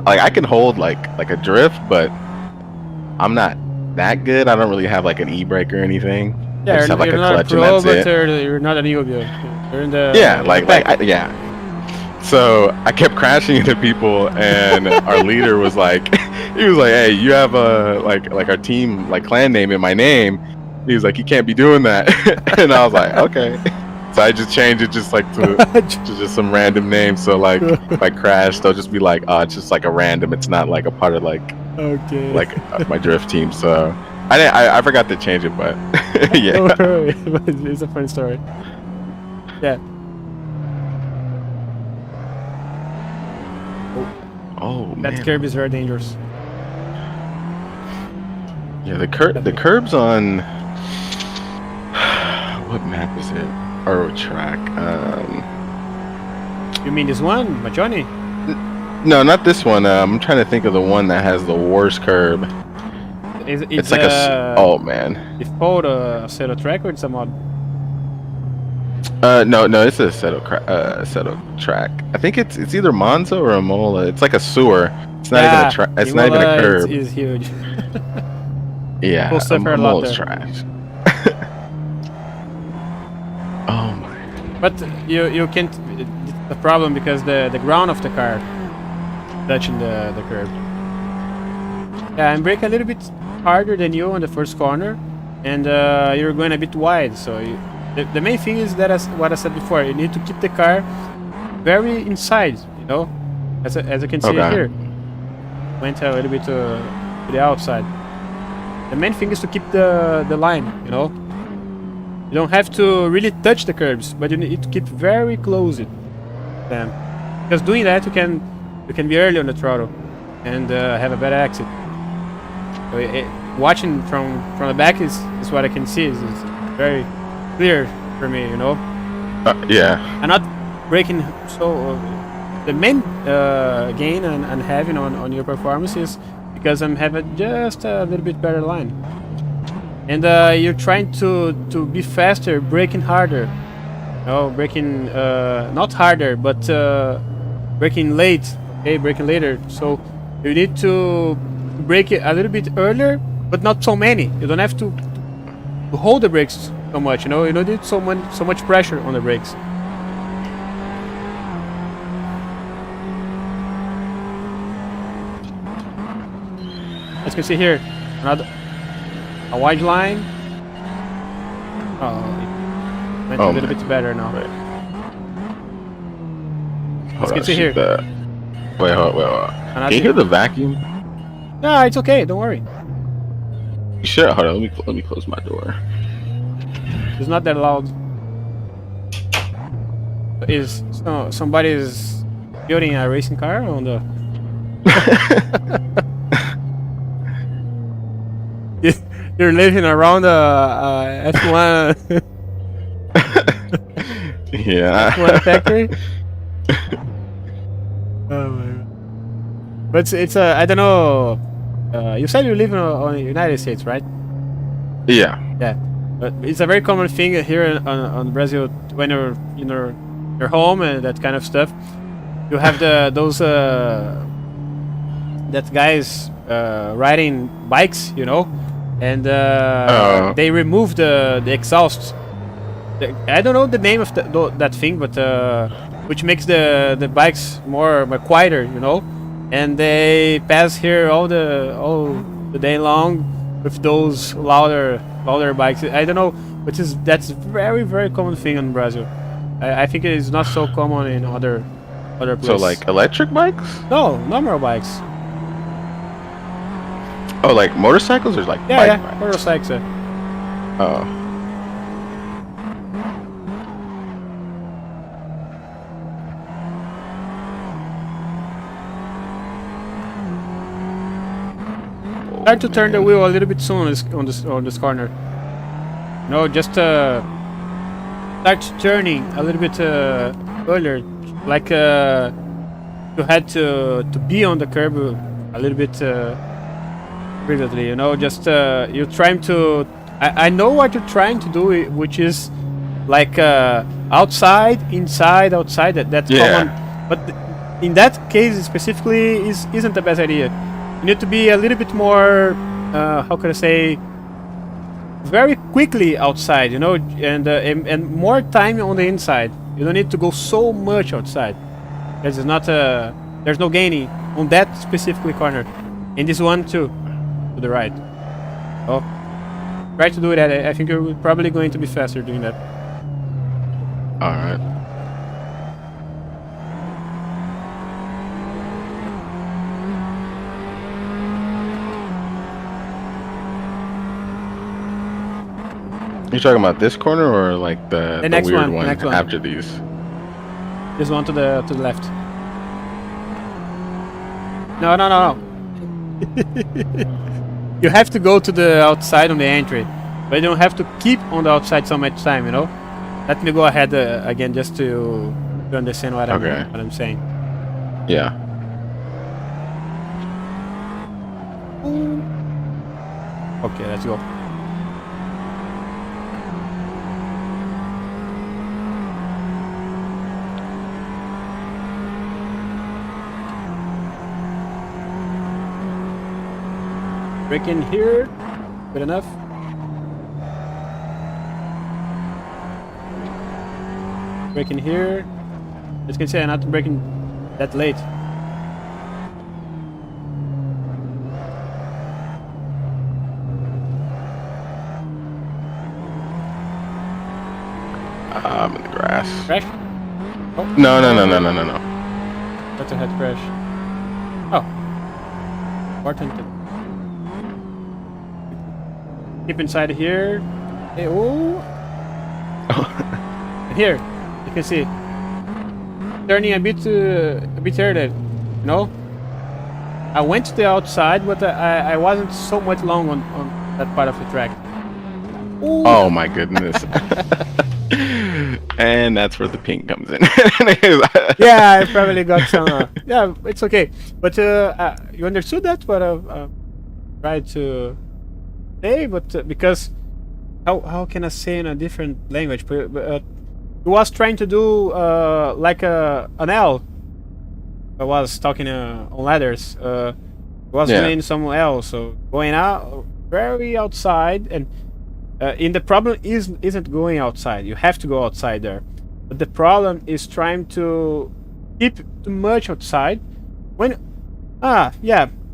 like I can hold like a drift, but I'm not that good. I don't really have like an e-brake or anything. Yeah, I just have like a clutch and that's it. You're not a newbie. You're in the yeah. So I kept crashing into people, and our leader was like, he was like, "Hey, you have a like our team like clan name in my name." He was like, "You can't be doing that," and I was like, "Okay." So I just changed it just like to just some random name. So like if I crash, they'll just be like, "Oh, it's just like a random. It's not like a part of like my drift team." So I forgot to change it, but yeah. Don't worry. It's a funny story. Yeah. Oh man. That curb is very dangerous. Yeah, the curbs on what map is it? Or track? You mean this one, Magione? No, not this one. I'm trying to think of the one that has the worst curb. It's like oh man. It's called a set of track or it's a mod? No, it's a Seto track. I think it's either Monza or Imola. It's like a sewer. It's not even a track. It's not even a curb. It's huge. Yeah, We'll suffer a lot Imola's there. trash. Oh my. But you can't. It's a problem because the ground of the car touching the curb. Yeah, I'm braking a little bit harder than you on the first corner, and you're going a bit wide. So the main thing is that, as what I said before, you need to keep the car very inside. You know, as you can see here, went a little bit to the outside. The main thing is to keep the line. You know, you don't have to really touch the curbs, but you need to keep very close to them, because doing that you can be early on the throttle and have a better exit. So watching from the back is what I can see. Is very clear for me, you know. Yeah. I'm not braking, so the main gain I'm having on your performance is because I'm having just a little bit better line, and you're trying to be faster, braking harder. No, braking not harder, but braking late. Okay, braking later. So you need to brake it a little bit earlier, but not so many. You don't have to hold the brakes so much. You know, you don't need so much pressure on the brakes. As you can see here, a wide line. Oh, it went a little bit better now. Right. Hold Let's on, get to shoot here. that. Wait, hold on. Can you hear the vacuum? No, it's okay. Don't worry. You sure? Hold on, let me close my door. It's not that loud. Is somebody's building a racing car on the? You're living around F1 Yeah. F1 factory. Oh my god! But it's I don't know. You said you live on the United States, right? Yeah. Yeah, but it's a very common thing here on Brazil when you're in your home and that kind of stuff. You have those that guys riding bikes, you know, and they remove the exhaust. I don't know the name of that thing, but which makes the bikes more quieter, you know, and they pass here all the day long with those louder bikes. I don't know, but that's very common thing in Brazil. I think it is not so common in other places. So like electric bikes? No, normal bikes. Oh, like motorcycles or like Yeah, bikes? motorcycles. Oh. Try to turn the wheel a little bit soon on this corner. No, just start turning a little bit earlier, like you had to be on the curb a little bit previously. You know, just you're trying to. I know what you're trying to do, which is like outside, inside, outside. That's common, but in that case specifically isn't the best idea. You need to be a little bit more, how can I say, very quickly outside, you know, and more time on the inside. You don't need to go so much outside. Because it's not there's no gaining on that specifically corner. And this one too, to the right. Oh, try to do that. I think you're probably going to be faster doing that. All right. You're talking about this corner or like the next weird one, next one after these? This one to the left. No. You have to go to the outside on the entry, but you don't have to keep on the outside so much time, you know. Let me go ahead again just to understand what I'm saying. Yeah. Okay, let's go. Break in here. Good enough. Break in here. As you can see, I'm not breaking that late. I'm in the grass. Crash? Oh. No. That's a head crash. Oh. Important. Keep inside here. Hey, oh. And here, you can see. Turning a bit earlier, you know? I went to the outside, but I wasn't so much long on that part of the track. Ooh. Oh my goodness. And that's where the ping comes in. Yeah, I probably got some. Yeah, it's okay. But you understood that? But I tried to say, but because how can I say in a different language? But he was trying to do like an L. I was talking on ladders. Was doing somewhere else, so going out very outside, and in the problem isn't going outside. You have to go outside there, but the problem is trying to keep too much outside. When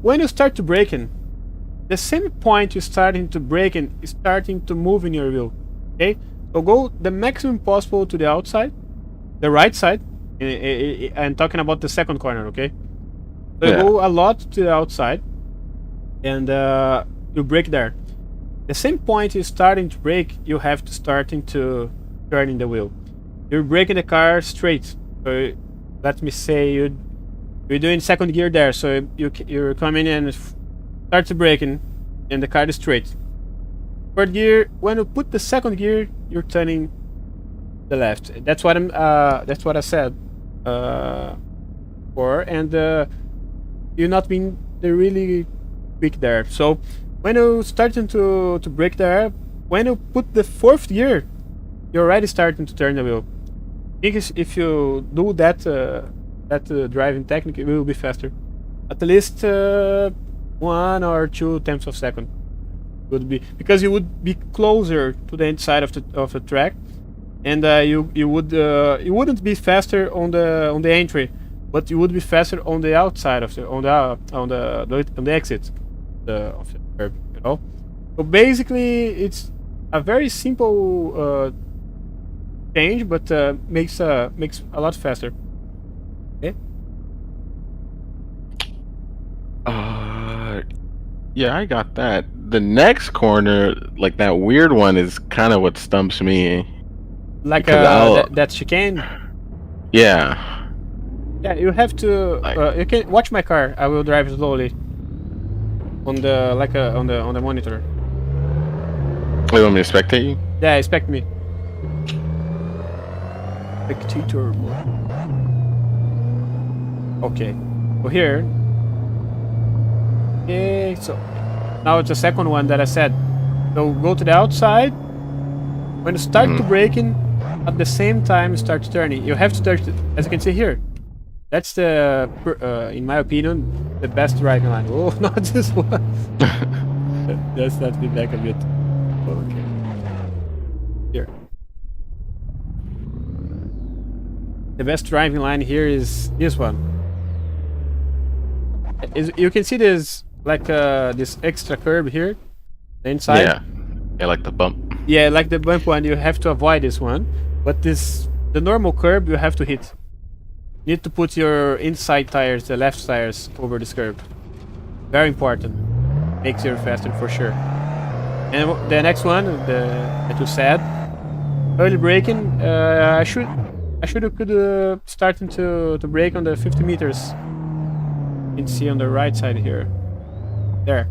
when you start to braking, the same point you're starting to brake and starting to move in your wheel. Okay, so go the maximum possible to the outside, the right side, I'm talking about the second corner, okay? So you Yeah. go a lot to the outside, and you brake there. The same point you're starting to brake, you have to starting to turning the wheel. You're braking the car straight. So let me say you're doing second gear there. So you're coming and start to braking, and the car is straight. Third gear, when you put the second gear, you're turning the left. That's what I said before, and you're not being really quick there. So when you starting to brake there, when you put the fourth gear, you're already starting to turn the wheel. I think if you do that driving technique, it will be faster. At least 1 or 2 tenths of second would be, because you would be closer to the inside of the track, and you wouldn't be faster on the entry, but you would be faster on the outside of on the exit of the curb, you know. So basically, it's a very simple change, but makes a lot faster. Okay. Yeah, I got that. The next corner, like that weird one, is kind of what stumps me. Like Because that chicane. Yeah. Yeah, you have to. You can watch my car. I will drive slowly. On the on the monitor. You want me to spectate you? Yeah, expect me. Spectator mode. Okay. So here. Okay, so now it's the second one that I said. So go to the outside. When you start to braking, at the same time start turning. You have to turn, as you can see here. That's the, in my opinion, the best driving line. Oh, not this one. Let's not be back a bit. Okay. Here. The best driving line here is this one. You can see this like this extra curb here, the inside. Yeah, like the bump. Yeah, like the bump one. You have to avoid this one, but the normal curb you have to hit. You need to put your inside tires, the left tires, over this curb. Very important. Makes you faster for sure. And the next one, that you said, early braking. I should could starting to brake on the 50 meters. You can see on the right side here. There.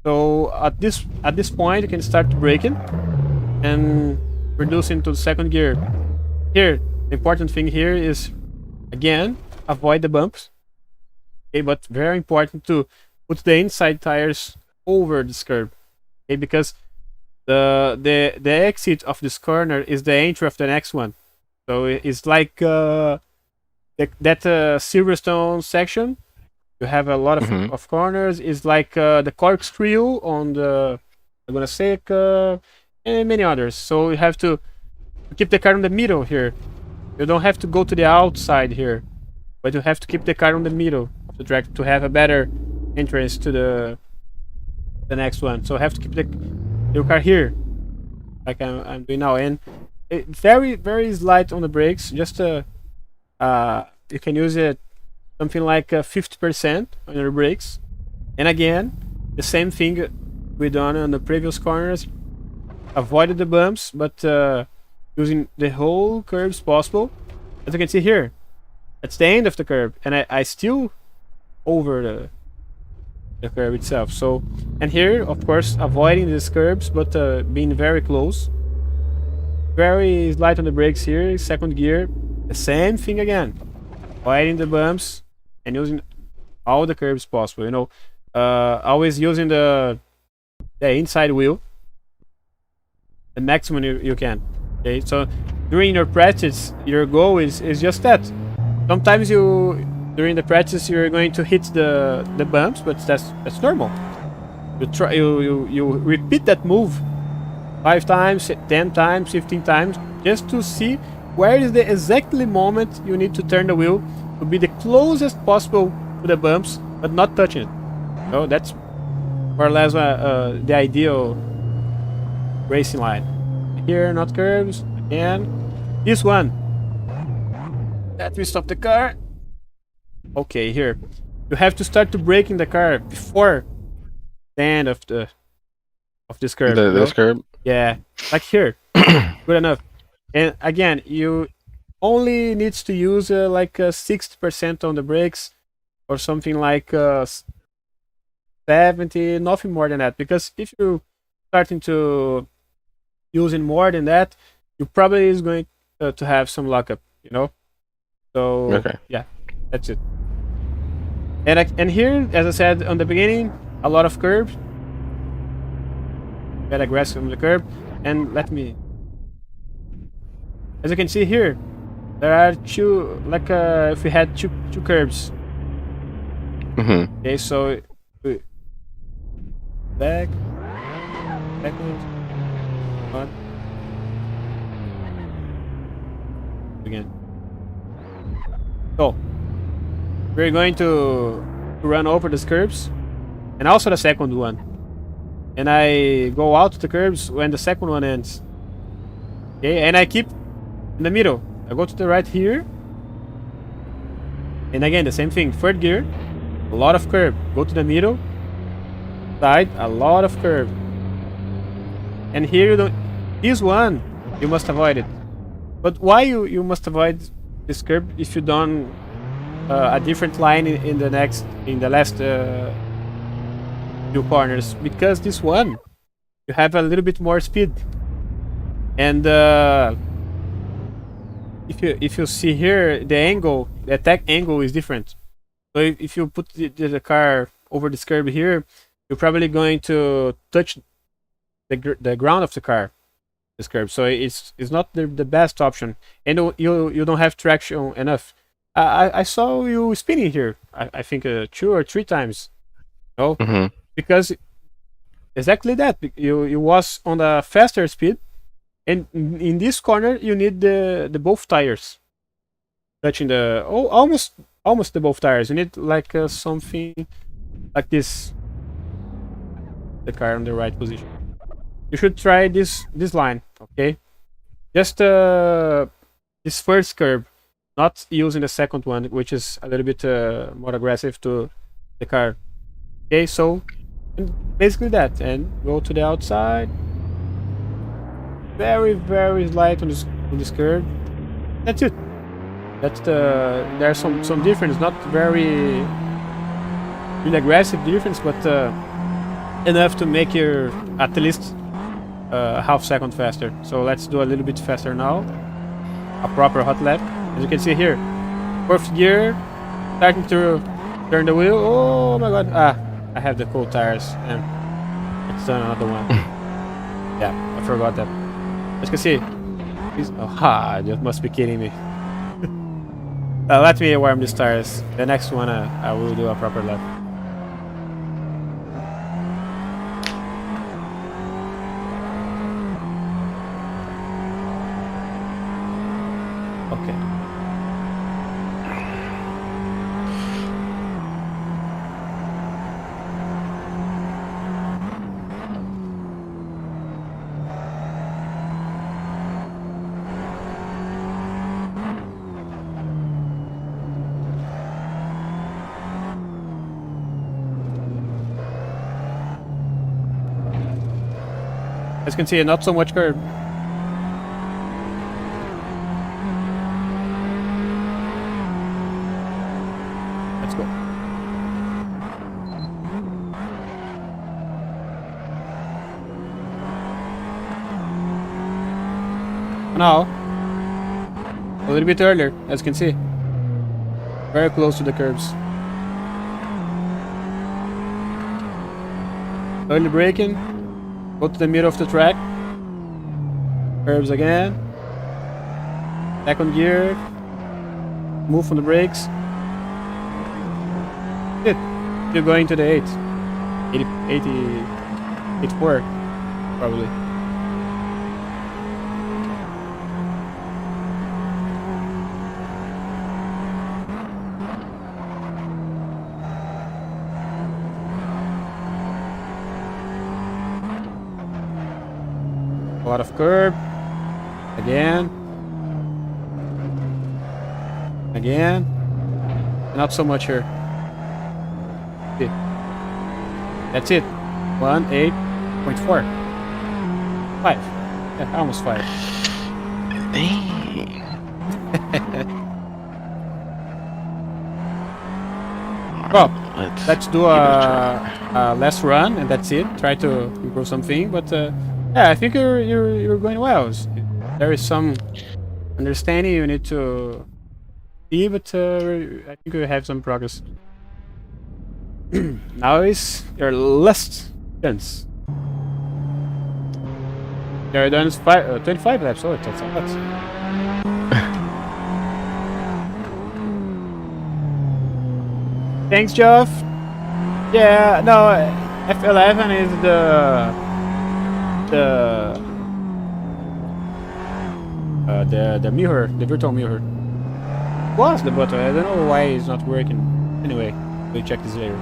So at this point you can start braking and reducing to the second gear. Here, the important thing here is, again, avoid the bumps. Okay, but very important to put the inside tires over this curb. Okay, because the exit of this corner is the entry of the next one. So it's like that Silverstone section. You have a lot of corners. It's like the corkscrew on the Laguna Seca and many others. So you have to keep the car in the middle here. You don't have to go to the outside here, but you have to keep the car in the middle of the track to have a better entrance to the next one. So I have to keep your car here, like I'm doing now, and very very slight on the brakes. Just you can use it something like 50% on your brakes, and again the same thing we done on the previous corners. Avoided the bumps, but using the whole curves possible. As you can see here, that's the end of the curve, and I still over the curve itself. So, and here of course avoiding these curves, but being very close. Very light on the brakes here. Second gear, the same thing again, avoiding the bumps and using all the curves possible, you know. Always using the inside wheel the maximum you can. Okay, so during your practice, your goal is just that. Sometimes during the practice you're going to hit the bumps, but that's normal. You repeat that move 5 times, 10 times, 15 times, just to see where is the exactly moment you need to turn the wheel to be the closest possible to the bumps, but not touching it. So that's more or less the ideal racing line. Here, not curves. Again, this one. Let me stop the car. Okay, here. You have to start to braking the car before the end of this curve. This curb. Yeah, like here. Good enough. And again, you only needs to use like 60% on the brakes or something like 70, nothing more than that. Because if you starting to using more than that, you probably is going to have some lockup, you know. So Okay. yeah, that's it. And here, as I said on the beginning, a lot of curves. Get aggressive on the curb, and let me. As you can see here, there are two, like if we had two curves. Okay, so back, backwards, on, again. So we're going to run over these curves, and also the second one. And I go out to the curves when the second one ends. Okay, and I keep in the middle. I go to the right here. And again, the same thing. Third gear, a lot of curve. Go to the middle. Side, a lot of curve. And here you don't. This one, you must avoid it. But why you must avoid this curve if you done a different line in the last few corners? Because this one, you have a little bit more speed. And if you see here, the attack angle is different. So if you put the car over this curb here, you're probably going to touch the ground of the car, this curb. So it's not the best option, and you don't have traction enough. I saw you spinning here. I think 2 or 3 times. No, because exactly that. You was on a faster speed. And in this corner, you need the both tires touching the almost the both tires. You need like something like this. The car in the right position. You should try this line, okay? Just this first curve, not using the second one, which is a little bit more aggressive to the car. Okay, so basically that, and go to the outside. Very light on this curve. That's it. That's there's some difference, not very really aggressive difference, but enough to make you at least half second faster. So let's do a little bit faster now. A proper hot lap, as you can see here. Fourth gear, starting to turn the wheel. Oh my god! I have the cold tires, and it's done another one. Yeah, I forgot that. As you can see, you must be kidding me. Let me warm these tires. The next one, I will do a proper lap. Okay. As you can see, not so much curb. Let's go. Now, a little bit earlier, as you can see. Very close to the curbs. Early braking. Go to the middle of the track. Curbs again. Second gear. Move on the brakes. Good. You're going to the 84, probably. A lot of curb. Again. Again. Not so much here. That's it. 1.8.4. 5. Yeah, almost 5. Dang. Well, let's do a last run and that's it. Try to improve something, but yeah, I think you're going well. There is some understanding you need to see, but I think we have some progress. Now is your last chance. You're done 25 laps. Oh, that's a lot. Thanks, Geoff. Yeah, no, F11 is the mirror, the virtual mirror. Was the button? I don't know why it's not working. Anyway, we'll check this later.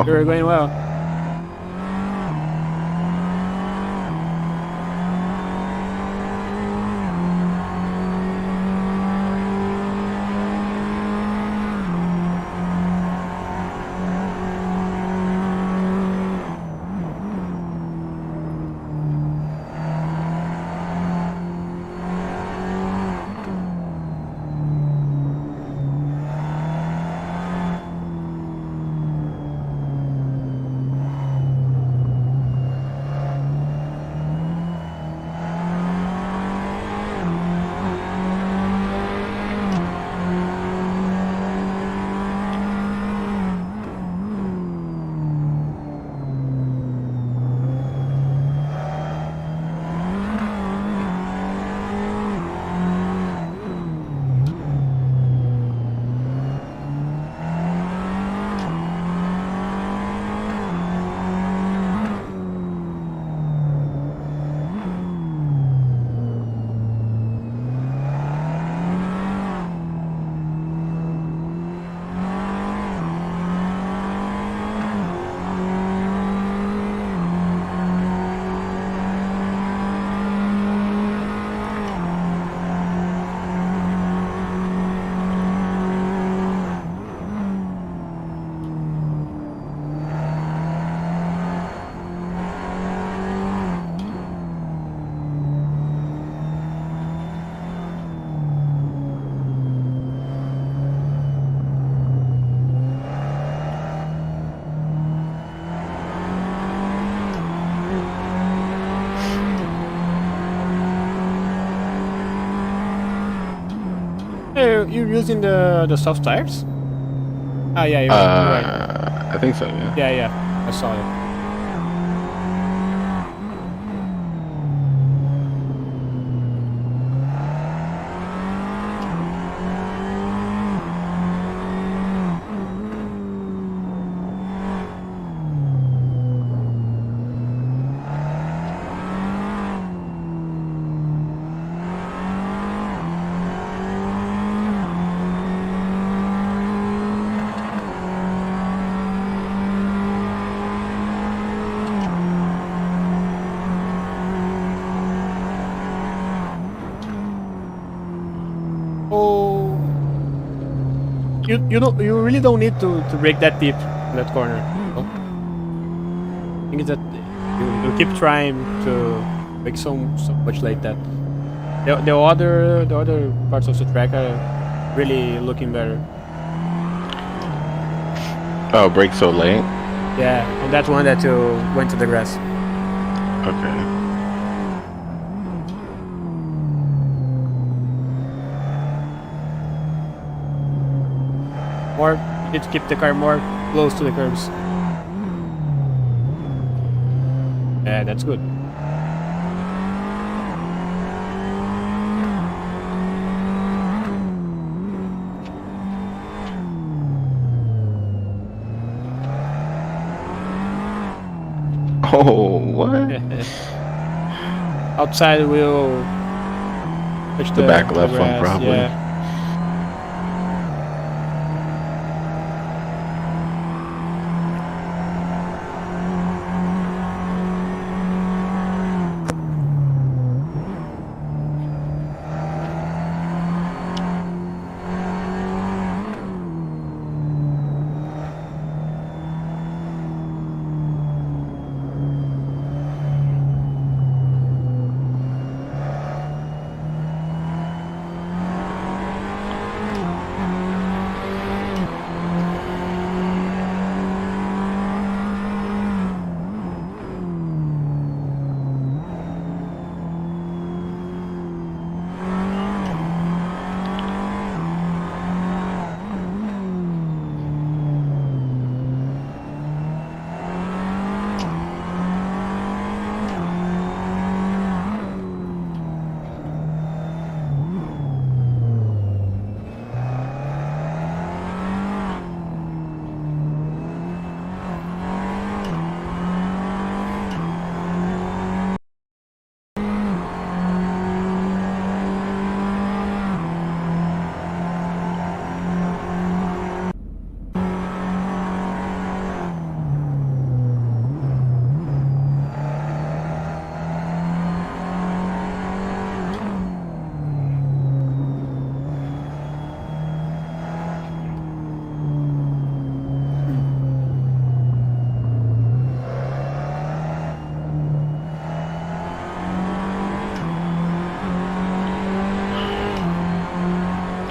You're going well. Hey, you're using the soft tires? Ah, yeah, you're right. I think so. Yeah. Yeah, I saw it. Oh, you really don't need to break that deep in that corner. Oh. thing is that you keep trying to make so much like that. The other parts of the track are really looking better. Oh, brake so late? Yeah, on that one that you went to the grass. Okay. More, you need to keep the car more close to the curbs. Yeah, that's good. Oh, what? Outside we'll touch The back left one, grass, probably. Yeah.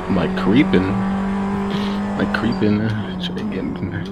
I'm like creeping. Try to get in there.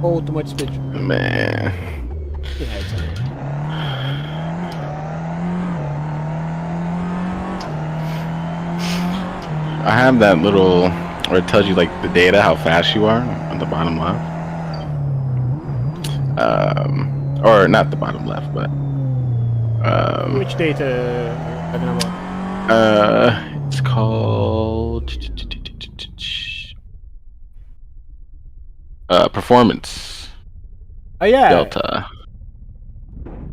Oh, too much speed. Man. Yeah, it's okay. I have that little where it tells you like the data, how fast you are on the bottom left. Or not the bottom left, but Which data are you talking about? it's called performance Oh yeah. delta.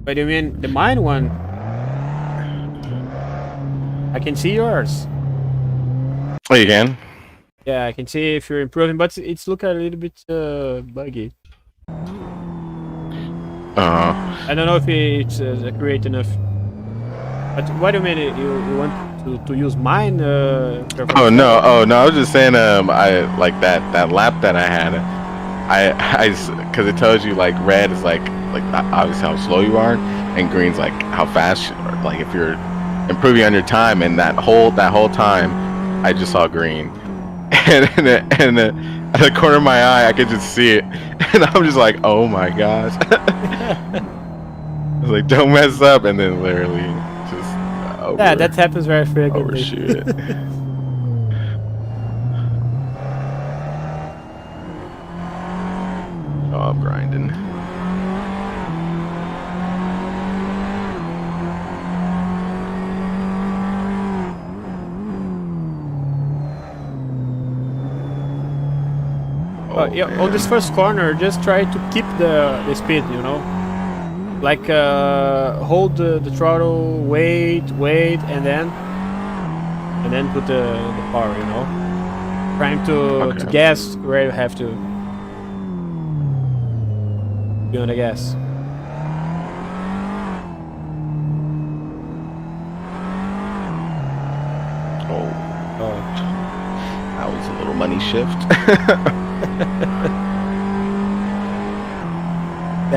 But you mean the mine one? I can see yours. Oh, you can? Yeah, I can see if you're improving, but it's look a little bit buggy. I don't know if it's accurate enough. But what do you mean? You want to use mine? Oh no! I was just saying. I like that lap that I had. Because it tells you like red is like obviously how slow you are, and green's like how fast. Like if you're improving on your time, and that whole time, I just saw green, and at the corner of my eye, I could just see it, and I'm just like, oh my gosh! I was like, don't mess up, and then literally just Yeah, that happens very frequently. overshoot it. Oh, I'm grinding. Yeah, on this first corner, just try to keep the speed, you know? Like, hold the throttle, wait, and then put the power, you know? Trying to gas where you have to. Be on the gas. Oh. That was a little money shift.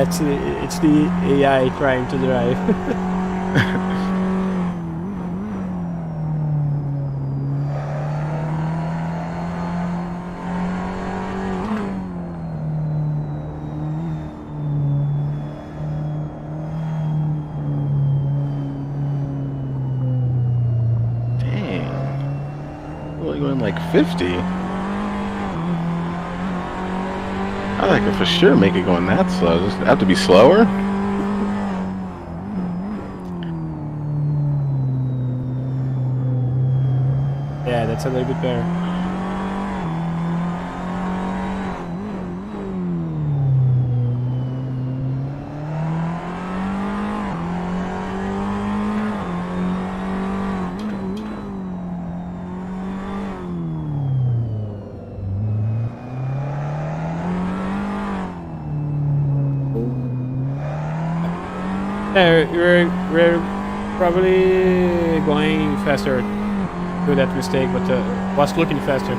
It's the AI trying to drive. Dang. Only going like 50. I could for sure make it going that slow. Just have to be slower. Yeah, that's a little bit better. Yeah, we're probably going faster through that mistake, but was looking faster.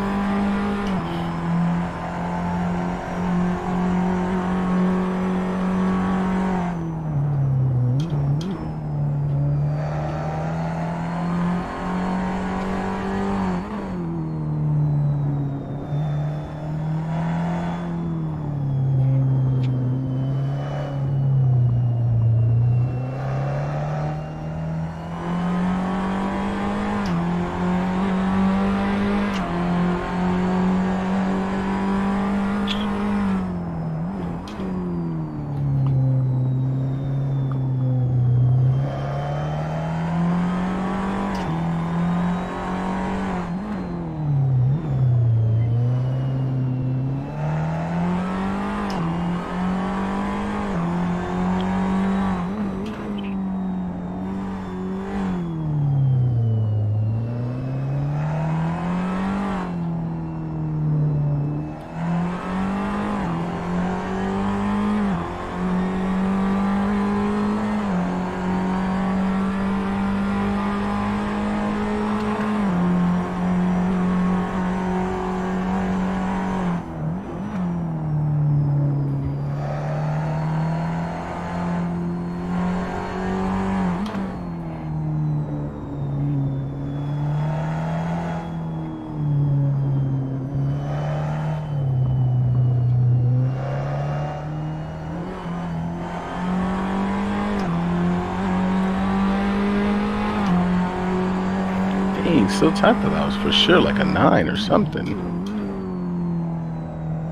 Still typed that was for sure like a 9 or something.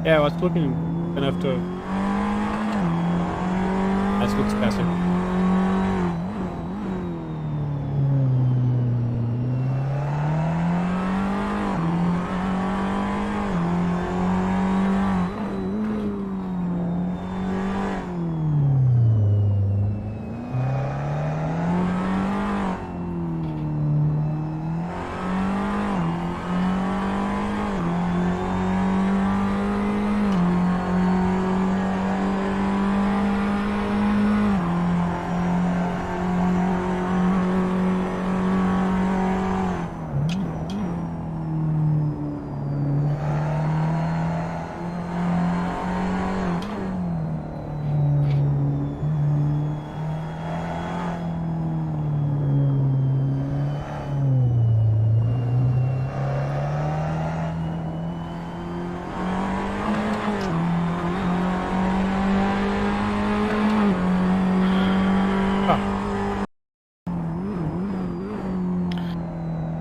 Yeah, I was looking enough to. That looks faster.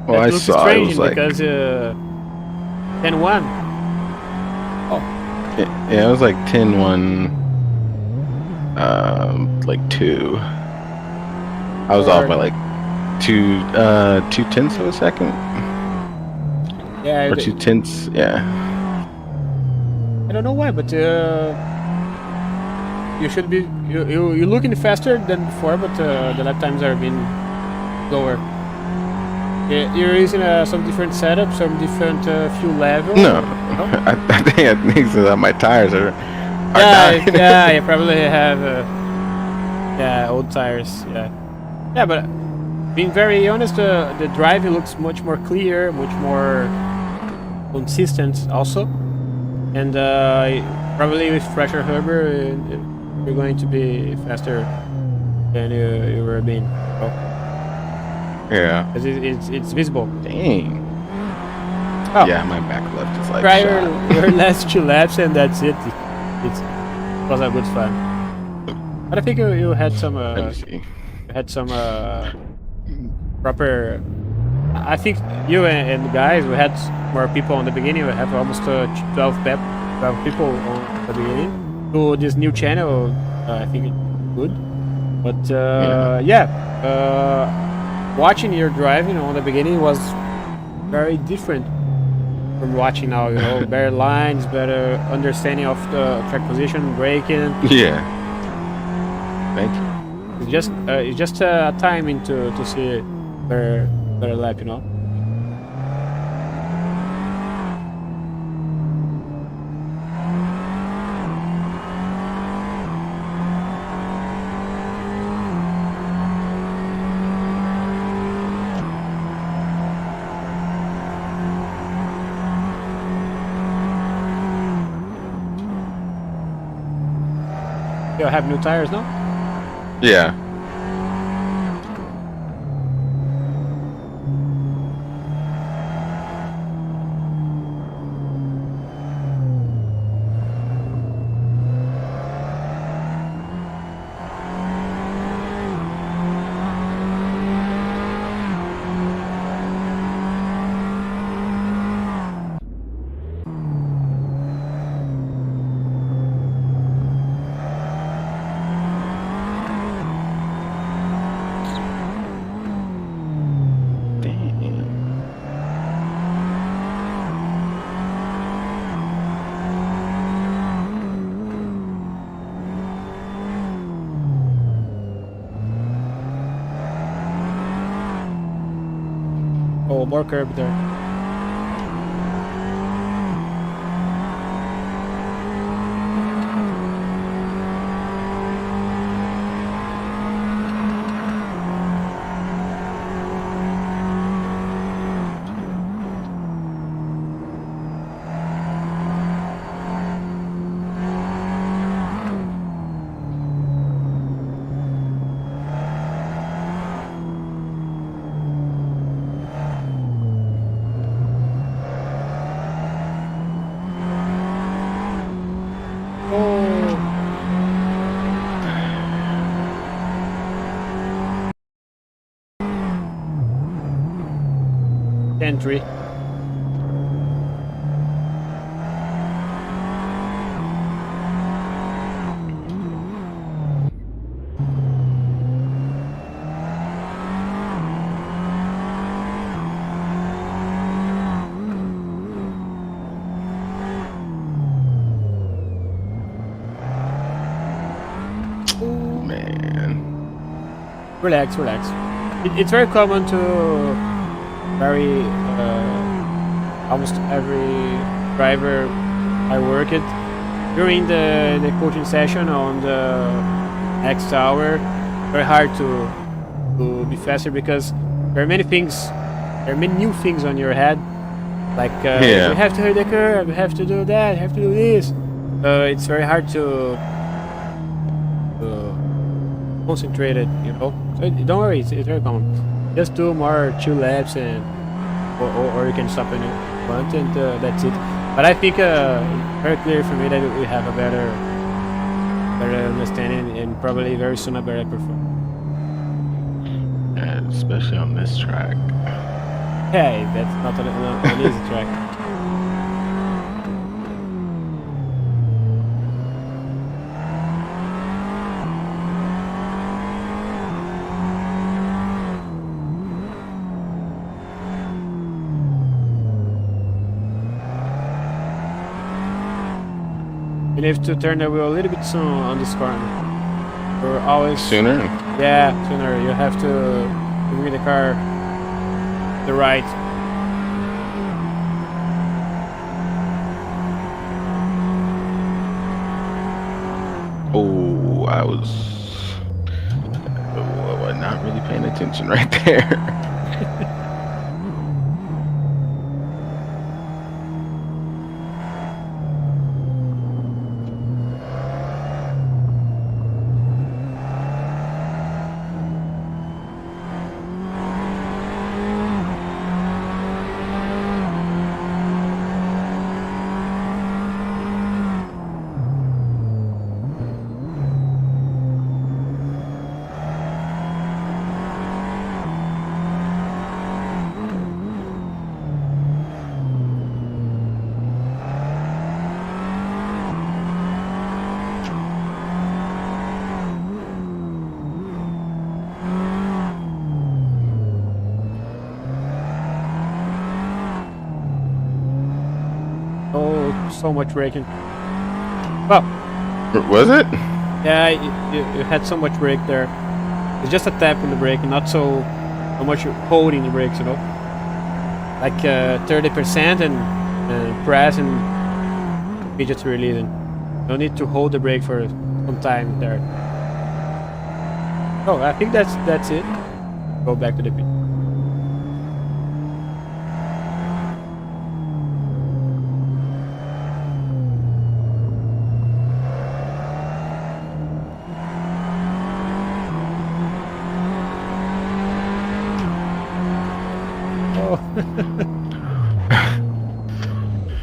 Well, That I looks saw it strange was like, because 10-1. Oh, yeah, it was like 10-1, like 2. I was off or by like 2/10 of a second, yeah, or 2/10. Yeah. I don't know why, but you should be you're looking faster than before, but the lap times are being lower. Yeah, you're using some different setup, some different fuel level. No, No? I think it's that my tires are Yeah, dying. yeah, you probably have yeah, old tires. Yeah, yeah, but being very honest, the driving looks much more clear, much more consistent, also, and probably with fresher rubber, you're going to be faster than you were being. So, Yeah. 'cause it's visible. Dang. Oh, Yeah, my back left is like try shot. your last 2 laps and that's it. It was a good fun. But I think you had some Let me see. proper. I think you and the guys, we had more people on the beginning. We have almost 12 people on the beginning to this new channel. I think it's good. But Yeah. watching your driving on the beginning was very different from watching now. You know, better lines, better understanding of the track position, braking. Yeah. Thank you. It's just a timing to see better lap. You know. You have new tires now. Yeah. Oh, more curb there. Entry. Man. Relax, relax. It's very common to very almost every driver I work it during the coaching session on the next hour. Very hard to be faster because there are many things, there are many new things on your head. Like Yeah. you have to hit the curve, you have to do that, you have to do this. It's very hard to concentrate it, you know. So don't worry, it's very common. Just do more 2 laps and or you can stop when you want and that's it. But I think it's very clear for me that we have a better understanding and probably very soon a better performance. Yeah, especially on this track. Hey, that's not an easy track. You need to turn the wheel a little bit soon on this corner. You're always Sooner? Yeah, sooner. You have to bring the car the right. Oh, I was not really paying attention right there. Oh, so much braking. Well, Was it? yeah, you had so much brake there. It's just a tap on the brake, and not so much holding the brakes, you know. Like 30% and press and immediately releasing. No need to hold the brake for some time there. Oh, I think that's it. Go back to the pit.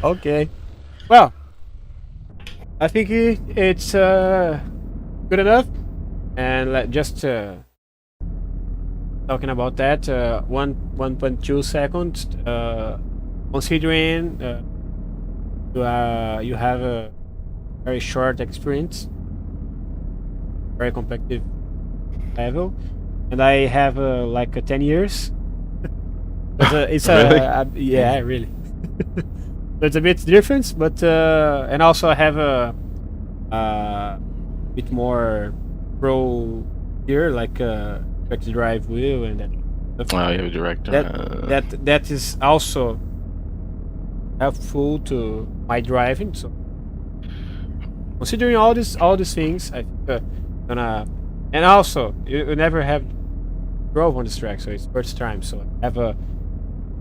Okay. Well, I think it's good enough. And just talking about that, 1.2 seconds. Considering you have a very short experience, very competitive level, and I have like 10 years. It's Really? yeah, really. So it's a bit different, but and also I have a bit more pro gear, like direct drive wheel and that stuff. Oh, you have a director. That is also helpful to my driving. So considering all these things, I think gonna, and also you never have drove on this track, so it's first time. So I have a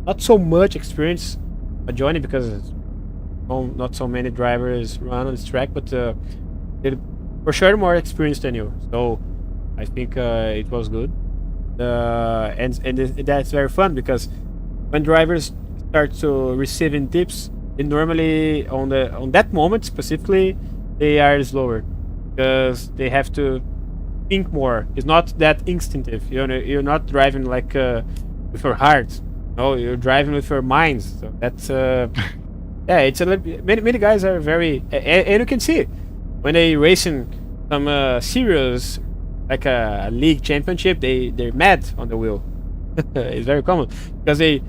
not so much experience Magione because not so many drivers run on this track, but they're for sure more experienced than you. So I think it was good, and that's very fun because when drivers start to receiving tips, they normally on that moment specifically they are slower because they have to think more. It's not that instinctive. You're not driving like with your heart. No, you're driving with your minds. So that's yeah. It's a little bit, many guys are very and you can see it when they racing some serious like a league championship. They're mad on the wheel. It's very common because they're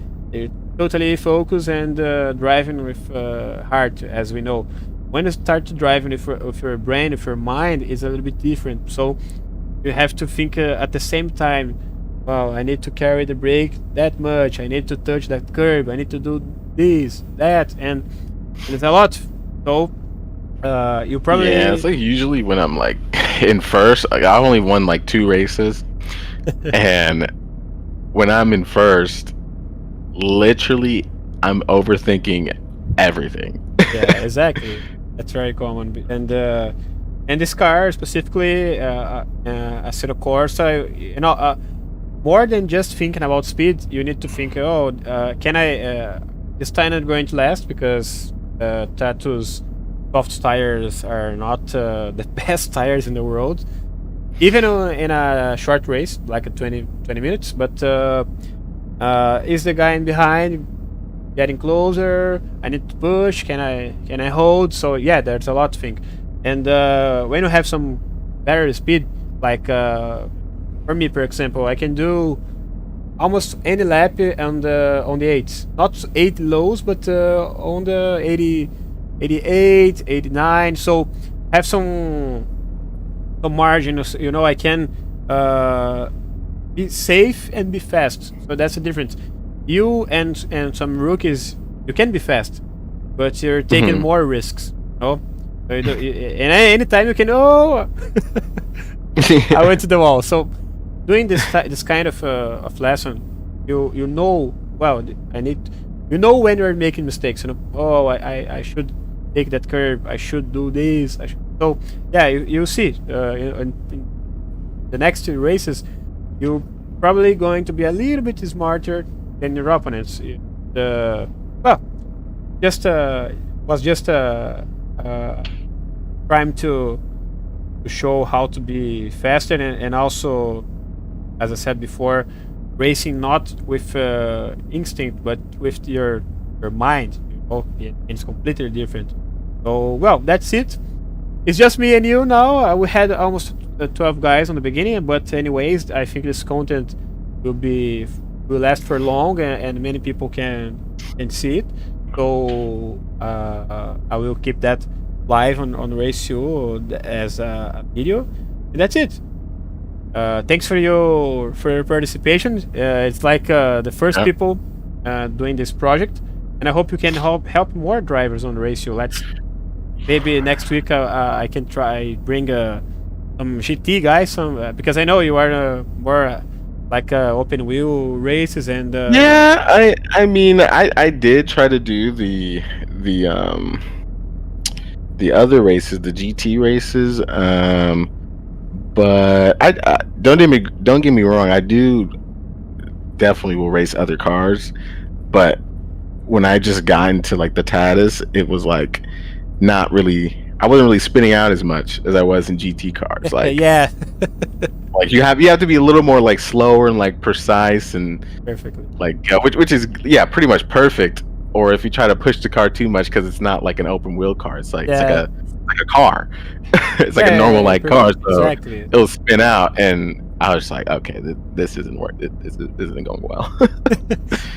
totally focused and driving with heart, as we know. When you start to driving with your brain, with your mind, is a little bit different. So you have to think at the same time. Well, I need to carry the brake that much. I need to touch that curb. I need to do this, that, and it's a lot. So you probably Yeah, it's like usually when I'm like in first, like I've only won like 2 races, and when I'm in first, literally I'm overthinking everything. yeah, exactly. That's very common. And this car specifically, Assetto Corsa, more than just thinking about speed, you need to think, oh, can I? This tire not going to last because Tatuus soft tires are not the best tires in the world, even in a short race like a 20 minutes. But Is the guy in behind getting closer? I need to push. Can I hold? So yeah, there's a lot to think. And when you have some better speed, like for me, for example, I can do almost any lap on the eights. Not 8 lows, but on the 80, 88, 89. So have some margin. You know, I can be safe and be fast. So that's the difference. You and some rookies, you can be fast, but you're taking more risks. No, so and anytime you can. Oh, I went to the wall. So doing this kind of lesson, you know, well, I need, you know, when you're making mistakes. You know, oh, I should take that curve. I should do this. So yeah, you see, in the next 2 races, you're probably going to be a little bit smarter than your opponents. Well, just was just trying to show how to be faster, and also, as I said before, racing not with instinct but with your mind. You know, it's completely different. So well, that's it. It's just me and you now. We had almost 12 guys on the beginning, but anyways, I think this content will last for long, and many people can see it. So I will keep that live on RaceU as a video, and that's it. Thanks for your participation. It's like the first people doing this project, and I hope you can help more drivers on RaceU. Maybe next week I can try bring some GT guys, because I know you are more like open wheel races and yeah, I mean I did try to do the other races, the GT races, but I don't get me wrong, I do definitely will race other cars, but when I just got into like the Tatuus, it was like not really, I wasn't really spinning out as much as I was in GT cars. Like yeah. Like you have to be a little more like slower and like precise and Perfectly. Like which is pretty much perfect. Or if you try to push the car too much because it's not like an open wheel car, it's like a car. It's like a normal car, so exactly. It'll spin out. And I was like, okay, this isn't working. This isn't going well.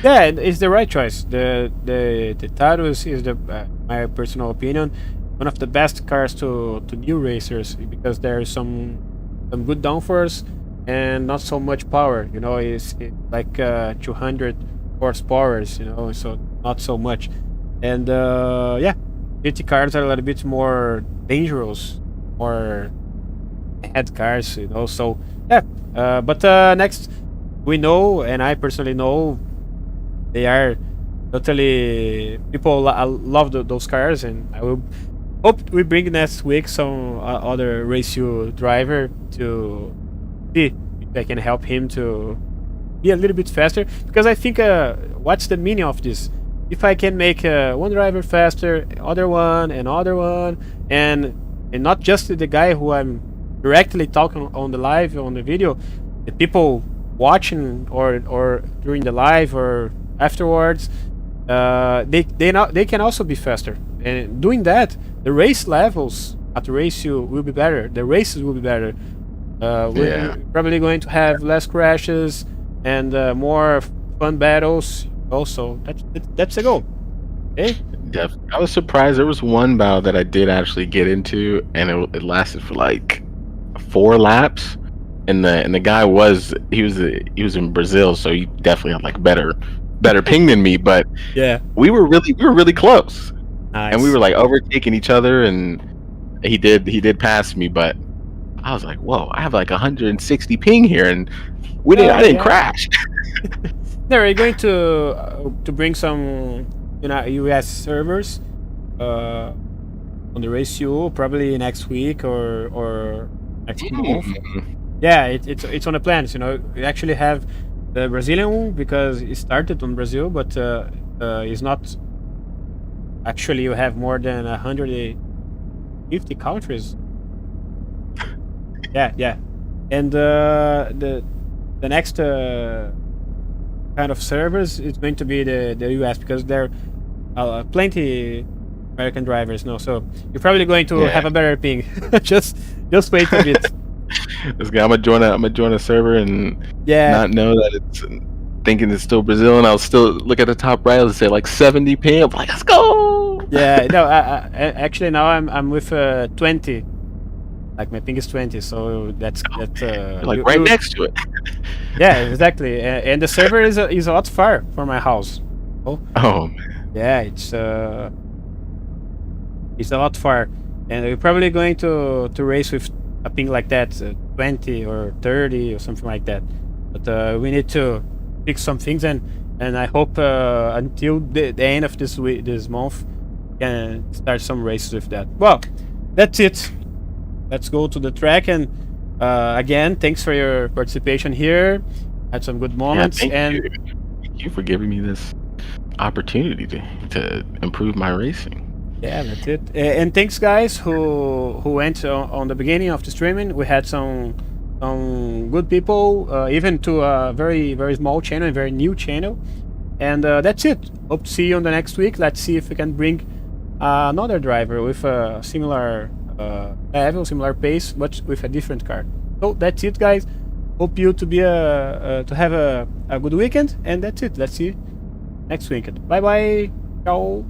Yeah, it's the right choice. The Tatuus is my personal opinion, one of the best cars to new racers, because there's some good downforce and not so much power. You know, it's like 200 horsepower. You know, so not so much. And yeah, GT cars are a little bit more dangerous, more head cars. You know, so yeah. But next, we know, and I personally know, they are totally, people love those cars, and I will hope we bring next week some other RaceU driver to see if I can help him to be a little bit faster, because I think what's the meaning of this? If I can make one driver faster, other one, and not just the guy who I'm directly talking on the live, on the video, the people watching or during the live or afterwards, they can also be faster. And doing that, the race levels at RaceU will be better. The races will be better. We're probably going to have less crashes and more fun battles. Also, that's the goal. Okay. Definitely. I was surprised. There was one battle that I did actually get into, and it lasted for like 4 laps. And the guy was in Brazil, so he definitely had like better ping than me. But yeah, we were really close. Nice. And we were like overtaking each other, and he did pass me, but I was like, whoa, I have like 160 ping here, and I didn't crash. No, we're going to bring some US servers on the RaceU probably next week or next month. Yeah, it's on the plans. You know, we actually have the Brazilian one because it started on Brazil, but it's not. Actually, you have more than 150 countries. Yeah, and the next kind of servers, it's going to be the US, because there are plenty American drivers now. So you're probably going to have a better ping. just wait a bit. This guy, I'm gonna join a server and Yeah. not know that it's thinking it's still Brazil, and I'll still look at the top right and say like 70 ping. I'm like, let's go. Yeah. No. Actually now I'm with 20. Like my ping is 20, so that's like right next to it. Yeah, exactly. And the server is a lot far from my house. Oh man. Yeah, it's a lot far, and we're probably going to race with a ping like that, 20 or 30 or something like that. But we need to fix some things, and I hope until the end of this month, we can start some races with that. Well, that's it. Let's go to the track, and again, thanks for your participation here. Had some good moments, thank you for giving me this opportunity to improve my racing. Yeah, that's it. And thanks, guys, who went on the beginning of the streaming. We had some good people, even to a very small channel, a very new channel. And that's it. Hope to see you on the next week. Let's see if we can bring another driver with a similar level, similar pace, but with a different car. So that's it, guys. Hope you to have a good weekend. And that's it. Let's see you next weekend. Bye bye. Ciao.